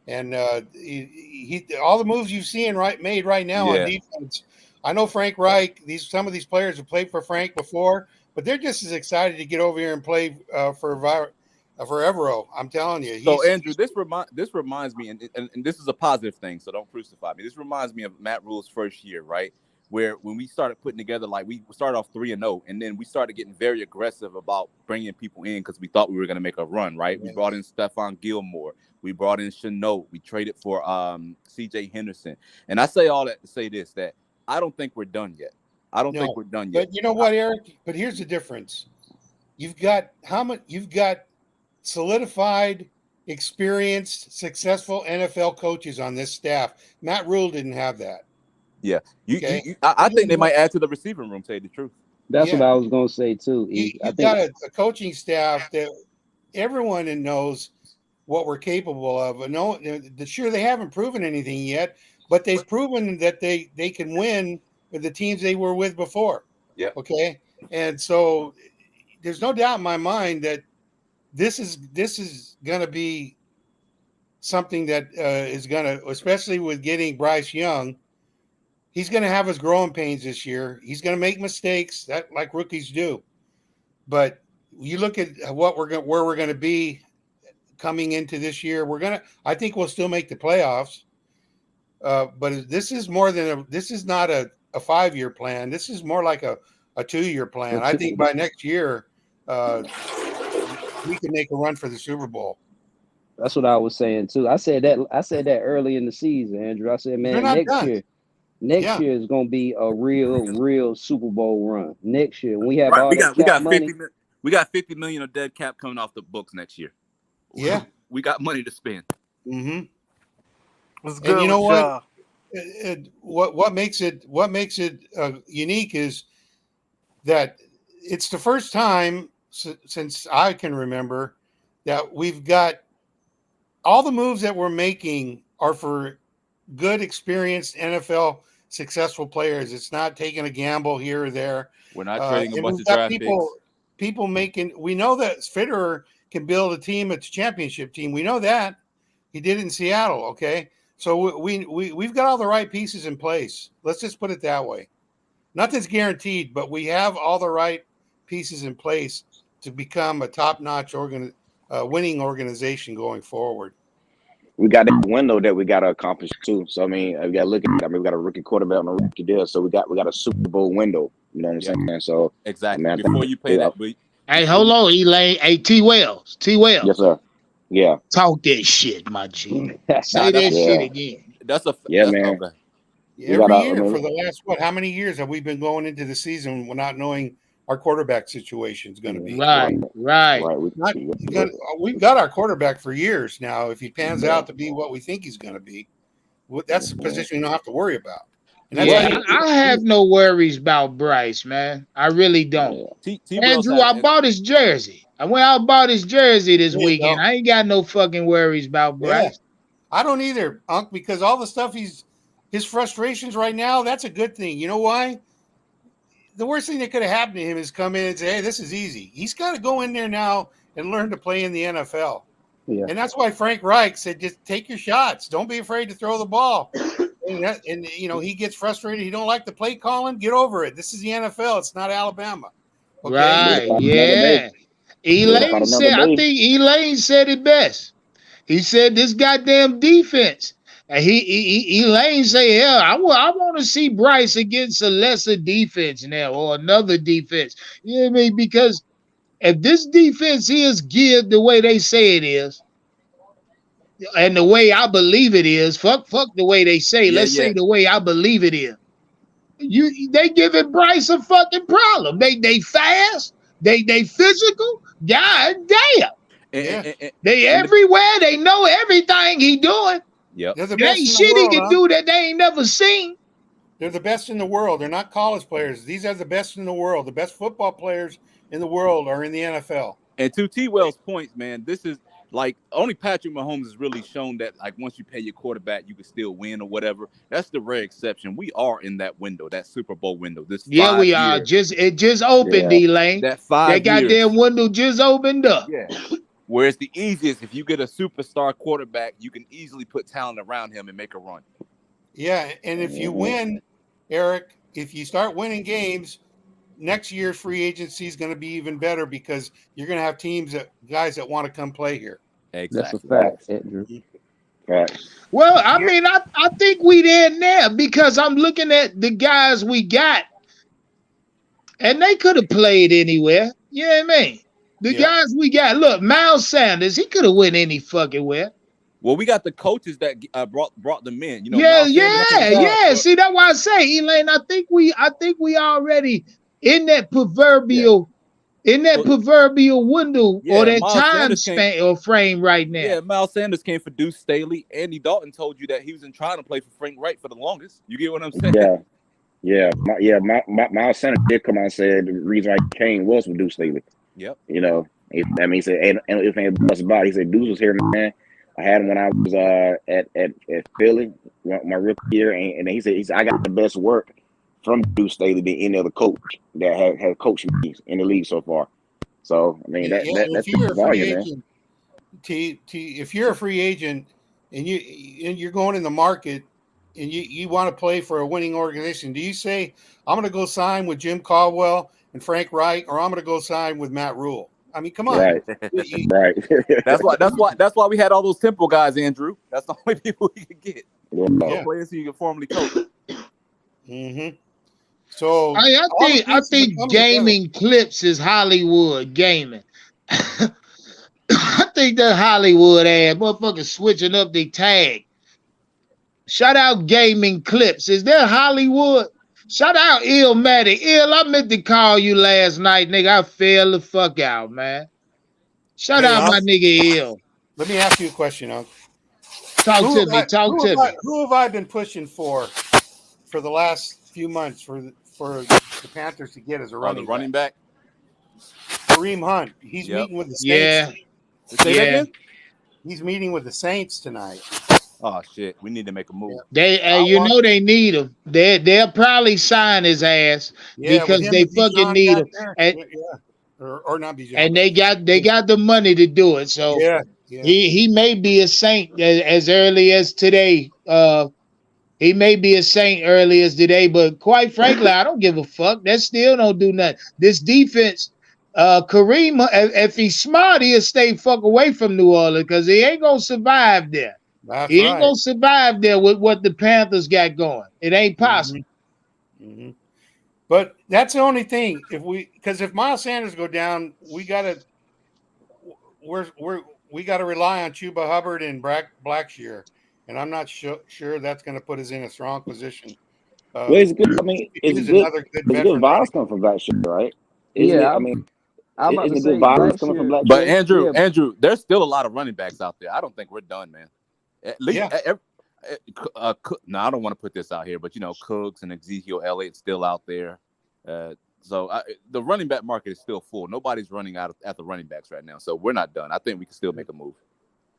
[SPEAKER 5] And he all the moves you've seen made right now on defense. I know Frank Reich. Some of these players have played for Frank before, but they're just as excited to get over here and play for Evero. I'm telling you.
[SPEAKER 2] So Andrew, this reminds me, and this is a positive thing. So don't crucify me. This reminds me of Matt Rule's first year, right? Where when we started putting together, like we started off 3-0, and then we started getting very aggressive about bringing people in because we thought we were going to make a run, right? We brought in Stephon Gilmore. We brought in Chenault. We traded for C.J. Henderson. And I say all that to say this, that I don't think we're done yet. I don't think we're done yet.
[SPEAKER 5] But you know what, Eric? But here's the difference. You've got solidified, experienced, successful NFL coaches on this staff. Matt Rule didn't have that.
[SPEAKER 2] Yeah. I think they might add to the receiving room, to tell you the truth.
[SPEAKER 4] That's what I was going to say, too.
[SPEAKER 5] You've got a coaching staff that everyone knows what we're capable of. No, sure, they haven't proven anything yet, but they've proven that they can win with the teams they were with before.
[SPEAKER 2] Yeah.
[SPEAKER 5] Okay. And so there's no doubt in my mind that this is going to be something that is going to, especially with getting Bryce Young, he's going to have his growing pains this year. He's going to make mistakes that like rookies do. But you look at where we're going to be coming into this year, I think we'll still make the playoffs. But this is not a 5-year plan. This is more like a 2-year plan. I think by next year, we can make a run for the Super Bowl.
[SPEAKER 4] That's what I was saying too. I said that early in the season, Andrew. I said, man, next year is gonna be a real Super Bowl run. Next year, when we have all that cap money.
[SPEAKER 2] We got $50 million of dead cap coming off the books next year.
[SPEAKER 5] Yeah,
[SPEAKER 2] we got money to spend.
[SPEAKER 5] Mm-hmm.
[SPEAKER 7] What's good?
[SPEAKER 5] And you know what? What makes it unique is that it's the first time since I can remember that we've got all the moves that we're making are for good, experienced NFL successful players. It's not taking a gamble here or there.
[SPEAKER 2] We're not trading a bunch of draft picks.
[SPEAKER 5] People making. We know that Fitterer can build a team. It's a championship team. We know that. He did it in Seattle. Okay, so we've got all the right pieces in place. Let's just put it that way. Nothing's guaranteed, but we have all the right pieces in place to become a top-notch winning organization going forward.
[SPEAKER 6] We got that window that we got to accomplish too. So I mean, we got to look at. I mean, we got a rookie quarterback on a rookie deal. So we got a Super Bowl window. You know what I'm saying? So
[SPEAKER 2] exactly. I mean, before you pay that,
[SPEAKER 1] hey, hold on, Elaine. Hey, T. Wells.
[SPEAKER 6] Yes, sir. Yeah.
[SPEAKER 1] Talk that shit, my G. Say that shit again.
[SPEAKER 6] Man.
[SPEAKER 5] Okay. Every year for the last how many years have we been going into the season not knowing our quarterback situation is going to be?
[SPEAKER 1] Right.
[SPEAKER 5] We've got our quarterback for years now. If he pans out to be what we think he's going to be, that's the position you don't have to worry about. And that's
[SPEAKER 1] I have no worries about Bryce, man. I really don't. Andrew, I bought his jersey. I went out and bought his jersey this weekend. I ain't got no fucking worries about Bryce.
[SPEAKER 5] I don't either, Unc, because all the stuff his frustrations right now, that's a good thing. You know why? the worst thing that could have happened to him is come in and say, hey, this is easy. He's got to go in there now and learn to play in the NFL. Yeah. And that's why Frank Reich said, just take your shots. Don't be afraid to throw the ball. and he gets frustrated. He don't like the play calling. Get over it. This is the NFL. It's not Alabama.
[SPEAKER 1] Okay? Right, yeah. Elaine said, I think Elaine said it best. He said this goddamn defense. And Elaine say, hell, I want to see Bryce against a lesser defense now or another defense. You know what I mean? Because if this defense is geared the way they say it is, and the way I believe it is, fuck the way they say. Let's say the way I believe it is. They giving Bryce a fucking problem. They fast. They physical. God damn. They everywhere. They know everything he doing.
[SPEAKER 2] Yep.
[SPEAKER 5] They're the best
[SPEAKER 1] ain't shit
[SPEAKER 5] world,
[SPEAKER 1] he can do that they ain't never seen.
[SPEAKER 5] They're the best in the world. They're not college players. These are the best in the world. The best football players in the world are in the NFL.
[SPEAKER 2] And to T. Wells' points, man, this is like only Patrick Mahomes has really shown that like once you pay your quarterback, you can still win or whatever. That's the rare exception. We are in that window, that Super Bowl window. This
[SPEAKER 1] we are. It just opened, D-Lane.
[SPEAKER 2] That 5
[SPEAKER 1] years.
[SPEAKER 2] That
[SPEAKER 1] goddamn window just opened up.
[SPEAKER 2] Yeah. Where it's the easiest, if you get a superstar quarterback, you can easily put talent around him and make a run.
[SPEAKER 5] Yeah, and if you win, Eric, if you start winning games, next year's free agency is going to be even better because you're going to have guys that want to come play here.
[SPEAKER 2] Exactly.
[SPEAKER 4] That's a fact, Andrew.
[SPEAKER 6] Right.
[SPEAKER 1] Well, I mean, I think we there now because I'm looking at the guys we got, and they could have played anywhere. You know what I mean? The guys we got, look, Miles Sanders, he could have went any fucking where.
[SPEAKER 2] Well, we got the coaches that brought them in. You know,
[SPEAKER 1] yeah. See, that's why I say, Elaine, I think we already in that proverbial window or that
[SPEAKER 2] Miles
[SPEAKER 1] time
[SPEAKER 2] Sanders
[SPEAKER 1] span or frame right now.
[SPEAKER 2] Yeah, Miles Sanders came for Deuce Staley. Andy Dalton told you that he was trying to play for Frank Reich for the longest. You get what I'm saying?
[SPEAKER 6] Yeah. Miles Sanders did come out and said the reason I came was for Deuce Staley.
[SPEAKER 2] Yep.
[SPEAKER 6] You know, he said, and if ain't bust about, he said Deuce was here, man. I had him when I was at Philly, my rookie year, and he said I got the best work from Deuce Staley than any other coach that has coached me in the league so far. So I mean that's
[SPEAKER 5] the volume, man. If you're a free agent and you're going in the market and you want to play for a winning organization, do you say I'm going to go sign with Jim Caldwell and Frank Reich, or I'm going to go sign with Matt Rule? I mean, come on.
[SPEAKER 6] Right.
[SPEAKER 2] That's why we had all those Temple guys, Andrew. That's the only people we could get. Players who you can formally coach.
[SPEAKER 5] Mm-hmm. So
[SPEAKER 1] I think gaming clips is Hollywood gaming. I think that Hollywood ass motherfuckers switching up their tag. Shout out gaming clips. Is that Hollywood? Shout out Illmatic. I meant to call you last night, nigga. I fell the fuck out, man. Shout out my nigga Ill.
[SPEAKER 5] Let me ask you a question, Unc.
[SPEAKER 1] Talk to me.
[SPEAKER 5] Who have I been pushing for the last few months for the Panthers to get as a running
[SPEAKER 2] back?
[SPEAKER 5] Kareem Hunt. He's meeting with the Saints. He's meeting with the Saints tonight.
[SPEAKER 2] Oh shit! We need to make a move.
[SPEAKER 1] They they need him. They'll probably sign his ass because they fucking need him.
[SPEAKER 5] Or not Bijan.
[SPEAKER 1] And they got the money to do it. So he may be a Saint as early as today. He may be a Saint early as today, but quite frankly, I don't give a fuck. That still don't do nothing. This defense, Kareem, if he's smart, he'll stay fuck away from New Orleans because he ain't gonna survive there. He ain't gonna survive there with what the Panthers got going. It ain't possible.
[SPEAKER 5] Mm-hmm. But that's the only thing. If Miles Sanders go down, we gotta rely on Chuba Hubbard and Blackshear, and I'm not sure that's going to put us in a strong position.
[SPEAKER 6] Well, it's good. I mean, it's good violence coming from Blackshear, right?
[SPEAKER 4] I'm about to say
[SPEAKER 6] violence coming from Blackshear.
[SPEAKER 2] But Andrew, there's still a lot of running backs out there. I don't think we're done, man. At least, I don't want to put this out here, but Cooks and Ezekiel Elliott's still out there. So the running back market is still full. Nobody's running out at the running backs right now. So we're not done. I think we can still make a move.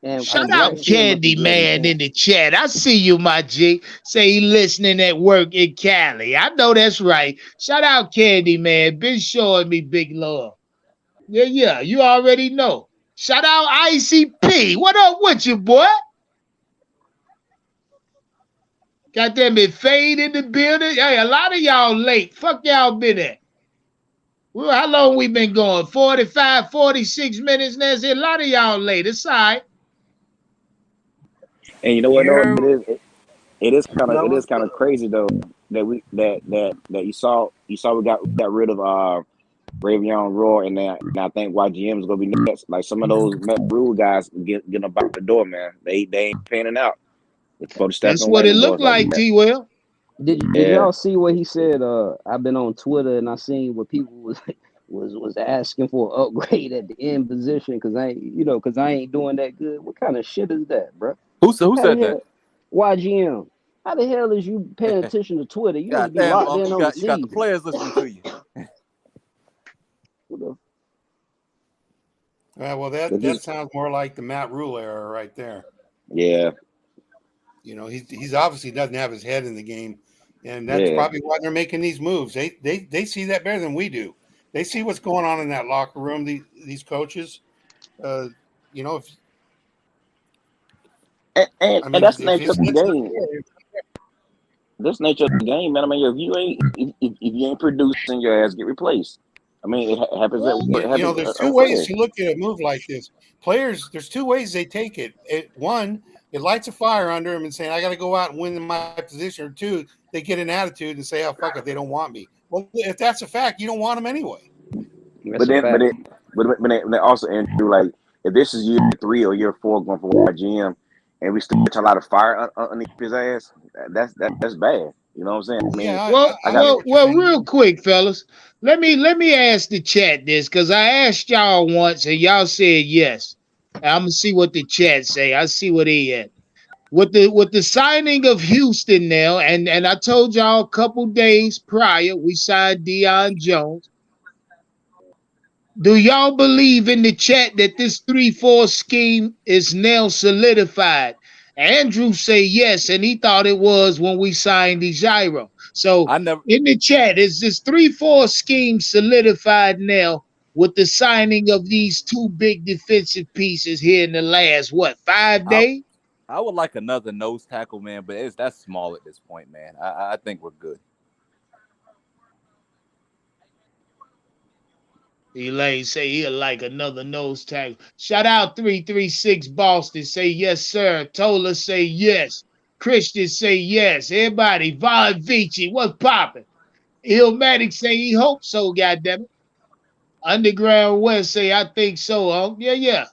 [SPEAKER 1] Shout out
[SPEAKER 4] Bryce Young looking
[SPEAKER 1] Candy
[SPEAKER 4] good in
[SPEAKER 1] Man
[SPEAKER 4] camp.
[SPEAKER 1] in the chat. I see you, my G. Say he listening at work in Cali. I know that's right. Shout out Candy Man. Been showing me big love. Yeah. You already know. Shout out ICP. What up with you, boy? Got them in fade in the building. Hey, a lot of y'all late. Fuck y'all been at. Well, how long we been going? 45, 46 minutes now. A lot of y'all late. It's all right.
[SPEAKER 6] And you know what?
[SPEAKER 7] You
[SPEAKER 6] Though
[SPEAKER 7] heard
[SPEAKER 6] it is
[SPEAKER 7] fellas?
[SPEAKER 6] kind of crazy though that you saw we got rid of Ravion Roy and I think YGM is gonna be next. Like some of those Met Rule guys getting up out the door, man. They ain't panning out. It's supposed to step
[SPEAKER 1] That's
[SPEAKER 6] in
[SPEAKER 1] what it
[SPEAKER 6] wagon
[SPEAKER 1] looked
[SPEAKER 6] boys like
[SPEAKER 1] like,
[SPEAKER 6] that.
[SPEAKER 1] T. Will.
[SPEAKER 4] Did
[SPEAKER 6] Yeah.
[SPEAKER 4] y'all see what he said? I've been on Twitter and I seen what people was asking for an upgrade at the end position because I ain't doing that good. What kind of shit is that, bro?
[SPEAKER 2] Who
[SPEAKER 4] How the
[SPEAKER 2] said that?
[SPEAKER 4] hell, YGM? How the hell is you paying attention to Twitter? You need to
[SPEAKER 2] God
[SPEAKER 4] be
[SPEAKER 2] damn,
[SPEAKER 4] locked
[SPEAKER 2] Unc,
[SPEAKER 4] in
[SPEAKER 2] you
[SPEAKER 4] on the
[SPEAKER 2] got the
[SPEAKER 4] season.
[SPEAKER 2] players listening to you.
[SPEAKER 5] Well, that sounds more like the Matt Rule era right there.
[SPEAKER 6] Yeah.
[SPEAKER 5] You know, he's obviously doesn't have his head in the game, and that's probably why they're making these moves. They see that better than we do. They see what's going on in that locker room. These coaches, you know,
[SPEAKER 6] And that's the nature of the game. That's the nature of the game, man. I mean, if you ain't producing, your ass get replaced. I mean, it happens.
[SPEAKER 1] Well,
[SPEAKER 5] you know, there's two ways to look at a move like this. Players, there's two ways they take it. One, it lights a fire under them and saying, I got to go out and win in my position. Or two, they get an attitude and say, oh, fuck it, they don't want me. Well, if that's a fact, you don't want them anyway.
[SPEAKER 6] But they also, Andrew, like, if this is year 3 or year 4 going for YGM and we still get a lot of fire underneath his ass, that's bad. You know what I'm saying? I mean,
[SPEAKER 5] Yeah,
[SPEAKER 1] well, real quick, fellas. Let me ask the chat this because I asked y'all once and y'all said yes. I'm gonna see what the chat say. I see what he at. With the signing of Houston now, and I told y'all a couple days prior, we signed Deion Jones. Do y'all believe in the chat that this 3-4 scheme is now solidified? Andrew say yes, and he thought it was when we signed the gyro. So in the chat, is this 3-4 scheme solidified now with the signing of these two big defensive pieces here in the last 5 days?
[SPEAKER 2] I would like another nose tackle, man, but that's small at this point, man. I think we're good.
[SPEAKER 1] Elaine say he'll like another nose tackle. Shout out 336 Boston. Say yes, sir. Tola say yes. Christian say yes. Everybody. Von Vici, what's popping? Illmatic say he hopes so, goddammit. Underground West say I think so. Oh, yeah.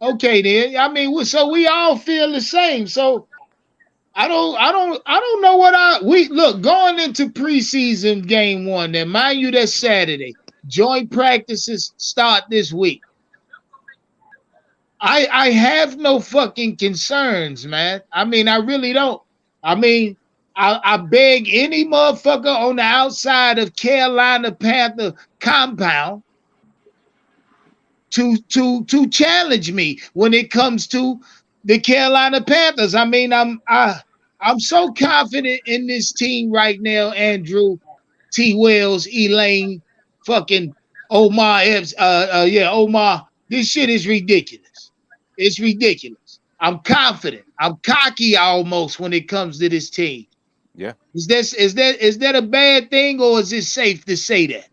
[SPEAKER 1] Okay then. I mean, so we all feel the same. So I don't know what we look going into preseason game 1. Now, mind you, that's Saturday. Joint practices start this week. I have no fucking concerns, man. I mean, I really don't. I mean, I beg any motherfucker on the outside of Carolina Panther compound to challenge me when it comes to the Carolina Panthers. I mean, I'm so confident in this team right now, Andrew, T. Wells, Elaine, fucking Omar Epps, Omar. This shit is ridiculous. It's ridiculous. I'm confident. I'm cocky almost when it comes to this team.
[SPEAKER 2] Yeah.
[SPEAKER 1] Is that a bad thing, or is it safe to say that?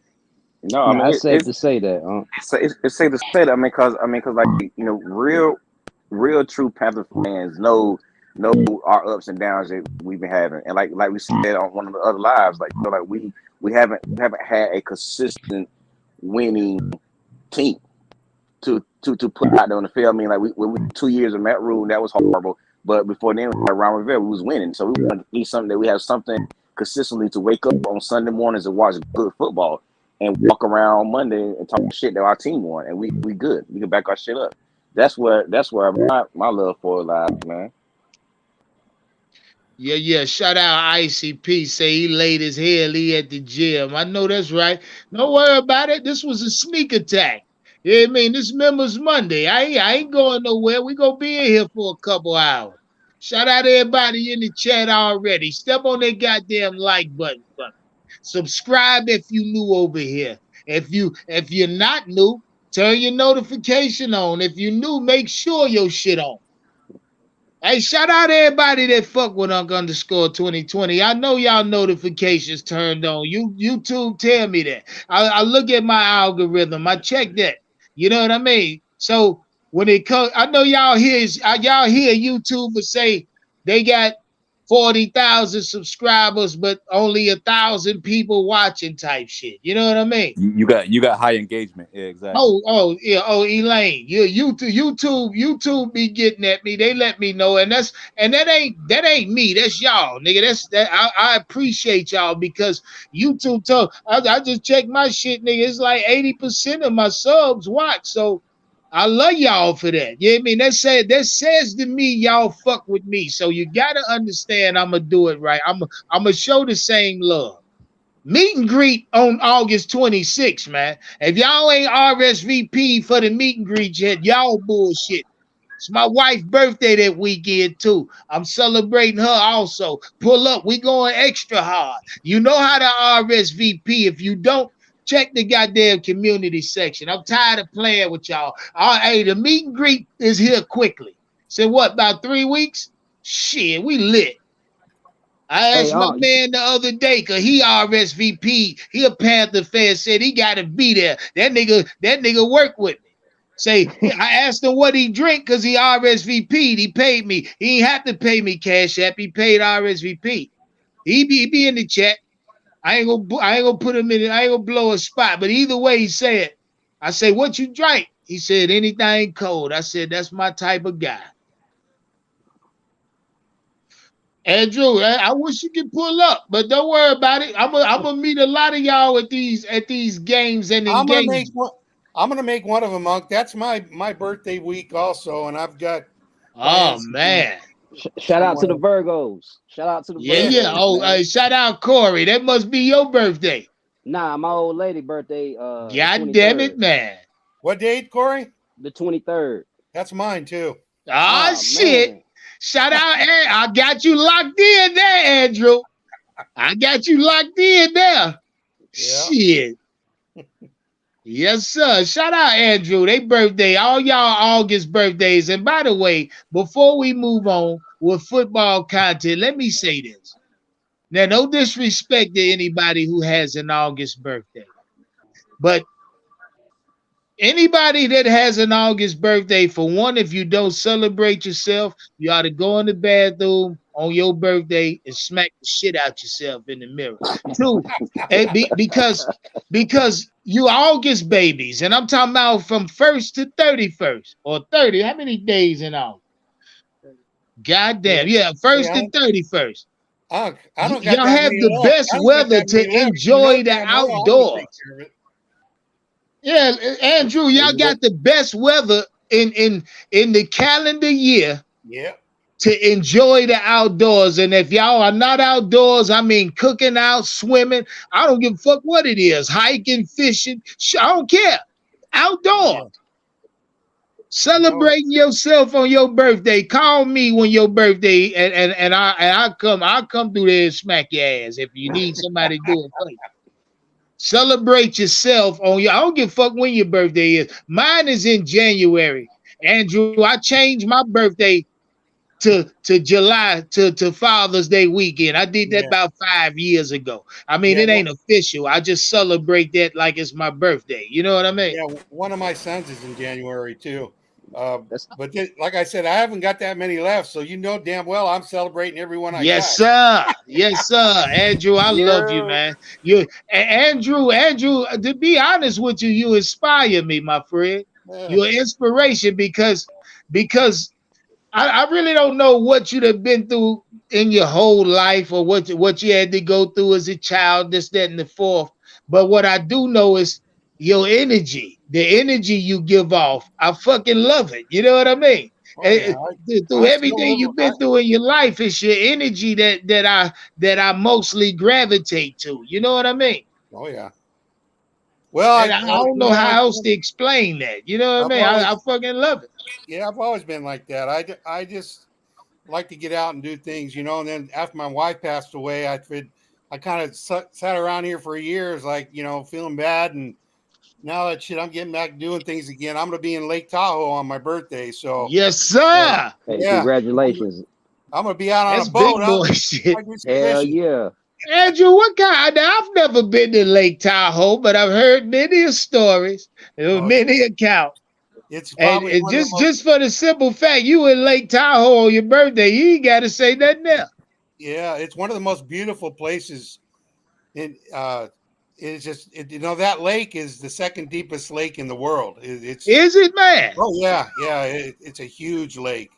[SPEAKER 6] No, I mean
[SPEAKER 4] it's safe to say that.
[SPEAKER 6] It's safe to say that. I mean, cause like, you know, real true Panther fans know our ups and downs that we've been having, and like we said on one of the other lives, like, you know, like we haven't had a consistent winning team to put out there on the field. I mean, like we 2 years of Matt Rule, that was horrible, but before then, Ron Rivera, we was winning, so we want to be something that we have something consistently to wake up on Sunday mornings and watch good football and walk around Monday and talk shit that our team won, and we good. We can back our shit up. That's where my love for it lies, man.
[SPEAKER 1] Yeah. Shout out ICP. Say he late as hell. He at the gym. I know that's right. Don't worry about it. This was a sneak attack. Yeah, I mean, this Members Monday. I ain't going nowhere. We gonna be in here for a couple hours. Shout out to everybody in the chat already. Step on that goddamn like button. Subscribe if you new over here. If you're not new, turn your notification on. If you new, make sure your shit on. Hey, shout out to everybody that fuck with Unk_2020. I know y'all notifications turned on. YouTube tell me that. I look at my algorithm. I check that. You know what I mean? So when it comes, I know y'all hear YouTubers say they got 40,000 subscribers, but only 1,000 people watching type shit. You know what I mean?
[SPEAKER 2] You got high engagement. Yeah, exactly.
[SPEAKER 1] Yeah. Elaine. YouTube be getting at me. They let me know, and that ain't me. That's y'all, nigga. I appreciate y'all because YouTube told. I just checked my shit, nigga. It's like 80% of my subs watch. So I love y'all for that. You know what I mean? That says to me, y'all fuck with me. So you gotta understand I'ma do it right. I'ma show the same love. Meet and greet on August 26th, man. If y'all ain't RSVP for the meet and greet yet, y'all bullshit. It's my wife's birthday that weekend, too. I'm celebrating her also. Pull up. We going extra hard. You know how to RSVP. If you don't, check the goddamn community section. I'm tired of playing with y'all. Hey, the meet and greet is here quickly. So what, about 3 weeks? Shit, we lit. I asked my man the other day because he RSVP. He a Panther fan, said he got to be there. That nigga work with me. Say, I asked him what he drink because he RSVP'd. He paid me. He ain't have to pay me Cash App. He paid RSVP. He be in the chat. I ain't gonna put him in it. I ain't gonna blow a spot. But either way, he said, I say, what you drink? He said, anything cold. I said, that's my type of guy. Andrew, I wish you could pull up, but don't worry about it. I'm gonna meet a lot of y'all at these games and engage.
[SPEAKER 5] I'm gonna make one of them, Monk. That's my birthday week also, and I've got.
[SPEAKER 1] Oh man!
[SPEAKER 4] Shout out to the Virgos. Shout out to the Virgos.
[SPEAKER 1] Yeah. Oh, shout out Corey. That must be your birthday.
[SPEAKER 4] Nah, my old lady birthday.
[SPEAKER 1] God damn it, man!
[SPEAKER 5] What date, Corey?
[SPEAKER 4] The 23rd.
[SPEAKER 5] That's mine too.
[SPEAKER 1] Oh shit! Man. Shout out, I got you locked in there, Andrew. I got you locked in there. Yeah. Shit. Yes, sir. Shout out, Andrew. They birthday, all y'all August birthdays. And by the way, before we move on with football content, let me say this. Now, no disrespect to anybody who has an August birthday, but anybody that has an August birthday, for one, if you don't celebrate yourself, you ought to go in the bathroom on your birthday and smack the shit out yourself in the mirror. Two, because you August babies, and I'm talking about from 1st to 31st or 30. How many days in August? Goddamn, yeah, 1st to 31st.
[SPEAKER 5] I don't
[SPEAKER 1] y'all have the best weather to enjoy the outdoors. Yeah, Andrew, y'all got the best weather in the calendar year.
[SPEAKER 5] Yeah.
[SPEAKER 1] To enjoy the outdoors. And if y'all are not outdoors, I mean cooking out, swimming, I don't give a fuck what it is. Hiking, fishing, I don't care. Outdoors. Yeah. Celebrating yourself on your birthday. Call me when your birthday and I'll come through there and smack your ass if you need somebody to do it for you. Celebrate yourself on your. I don't give a fuck when your birthday is. Mine is in January. Andrew, I changed my birthday to July to Father's Day weekend. I did that about 5 years ago. I mean, it ain't official. I just celebrate that like it's my birthday. You know what I mean?
[SPEAKER 5] Yeah, one of my sons is in January too. But like I said, I haven't got that many left, so you know damn well I'm celebrating everyone I got.
[SPEAKER 1] Yes, sir. Yes, sir. Andrew, I love you, man. You, Andrew, to be honest with you, you inspire me, my friend. You're an inspiration because I really don't know what you'd have been through in your whole life or what you had to go through as a child, this, that, and the fourth. But what I do know is your energy, the energy you give off. I fucking love it. You know what I mean? Through everything you've been through in your life, it's your energy that I mostly gravitate to. You know what I mean?
[SPEAKER 5] Oh yeah. Well,
[SPEAKER 1] And I don't know how else to explain that. You know what I mean? I fucking love it.
[SPEAKER 5] Yeah, I've always been like that. I just like to get out and do things, you know. And then after my wife passed away, I kind of sat around here for years, like, you know, feeling bad. And now that shit, I'm getting back doing things again. I'm gonna be in Lake Tahoe on my birthday, so
[SPEAKER 1] yes, sir.
[SPEAKER 4] Hey,
[SPEAKER 5] yeah,
[SPEAKER 4] congratulations.
[SPEAKER 5] I'm gonna be out on
[SPEAKER 1] That's
[SPEAKER 5] a boat.
[SPEAKER 1] big boy shit.
[SPEAKER 4] Hell yeah.
[SPEAKER 1] Andrew, what kind? Now, I've never been to Lake Tahoe, but I've heard many stories, many accounts.
[SPEAKER 5] It's
[SPEAKER 1] And
[SPEAKER 5] probably
[SPEAKER 1] just for the simple fact you in Lake Tahoe on your birthday, you ain't got to say nothing else.
[SPEAKER 5] Yeah, it's one of the most beautiful places. It's just you know, that lake is the second deepest lake in the world. Is
[SPEAKER 1] it, man?
[SPEAKER 5] Oh yeah. It's a huge lake,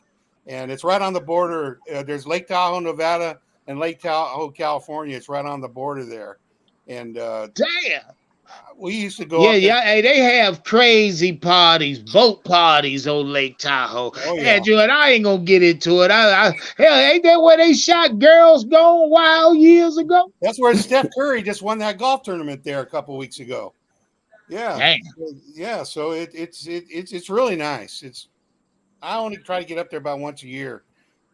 [SPEAKER 5] and it's right on the border. There's Lake Tahoe, Nevada, and Lake Tahoe, California. It's right on the border there, and
[SPEAKER 1] damn.
[SPEAKER 5] We used to go up there.
[SPEAKER 1] Yeah. Hey, they have crazy parties, boat parties on Lake Tahoe.
[SPEAKER 5] Oh, yeah.
[SPEAKER 1] Andrew, and I ain't gonna get into it. Hell, ain't that where they shot Girls Gone Wild years ago?
[SPEAKER 5] That's where Steph Curry just won that golf tournament there a couple weeks ago. Yeah.
[SPEAKER 1] Dang.
[SPEAKER 5] Yeah. So it's really nice. I only try to get up there about once a year.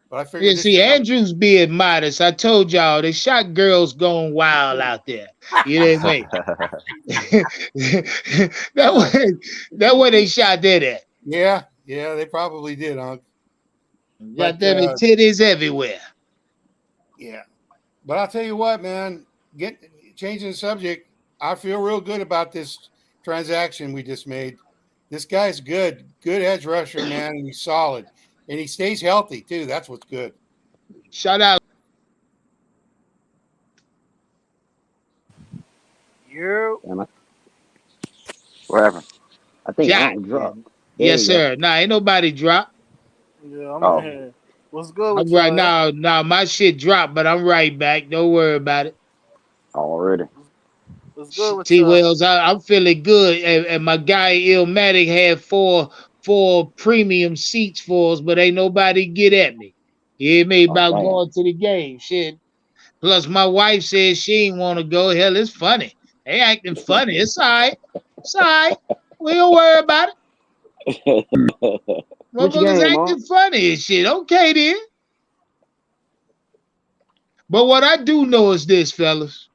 [SPEAKER 5] But I figured.
[SPEAKER 1] Yeah, see, Andrew's being modest. I told y'all they shot Girls Gone Wild out there. You know what I mean? that way they shot that at.
[SPEAKER 5] Yeah, they probably did, Unc.
[SPEAKER 1] Got them titties everywhere.
[SPEAKER 5] Yeah, but I'll tell you what, man. Changing the subject, I feel real good about this transaction we just made. This guy's good edge rusher, man, and he's solid. And he stays healthy, too. That's what's good.
[SPEAKER 1] Shout out.
[SPEAKER 6] What happened?
[SPEAKER 4] I think Jack dropped.
[SPEAKER 1] Yes, sir. Nah, ain't nobody dropped.
[SPEAKER 7] Yeah, I'm here. What's good with
[SPEAKER 1] I'm right now. Nah, my shit dropped, but I'm right back. Don't worry about it.
[SPEAKER 6] Already.
[SPEAKER 7] What's good with
[SPEAKER 1] T. Wells, I'm feeling good. And my guy Illmatic had four premium seats for us, but ain't nobody get at me. You hear me about going to the game. Shit. Plus, my wife said she ain't want to go. Hell, it's funny. They acting funny. It's all right. It's all right. We don't worry about it. Motherfuckers acting funny and shit. Okay, then. But what I do know is this, fellas.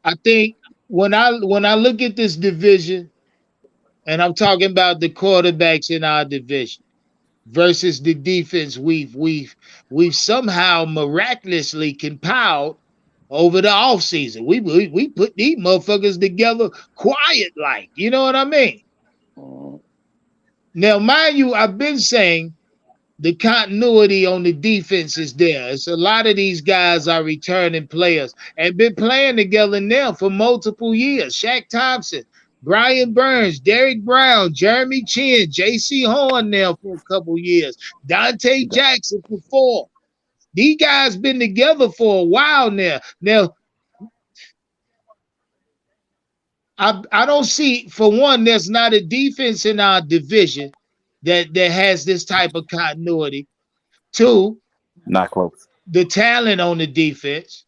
[SPEAKER 1] I think when I look at this division, and I'm talking about the quarterbacks in our division versus the defense we've somehow miraculously compiled over the offseason. We put these motherfuckers together quiet like, you know what I mean? Now, mind you, I've been saying the continuity on the defense is there. It's a lot of these guys are returning players and been playing together now for multiple years. Shaq Thompson, Brian Burns, Derrick Brown, Jeremy Chin, J.C. Horn now for a couple years, Dante Jackson for 4. These guys been together for a while now. Now, I don't see, for one, there's not a defense in our division that has this type of continuity. 2,
[SPEAKER 2] not close.
[SPEAKER 1] The talent on the defense.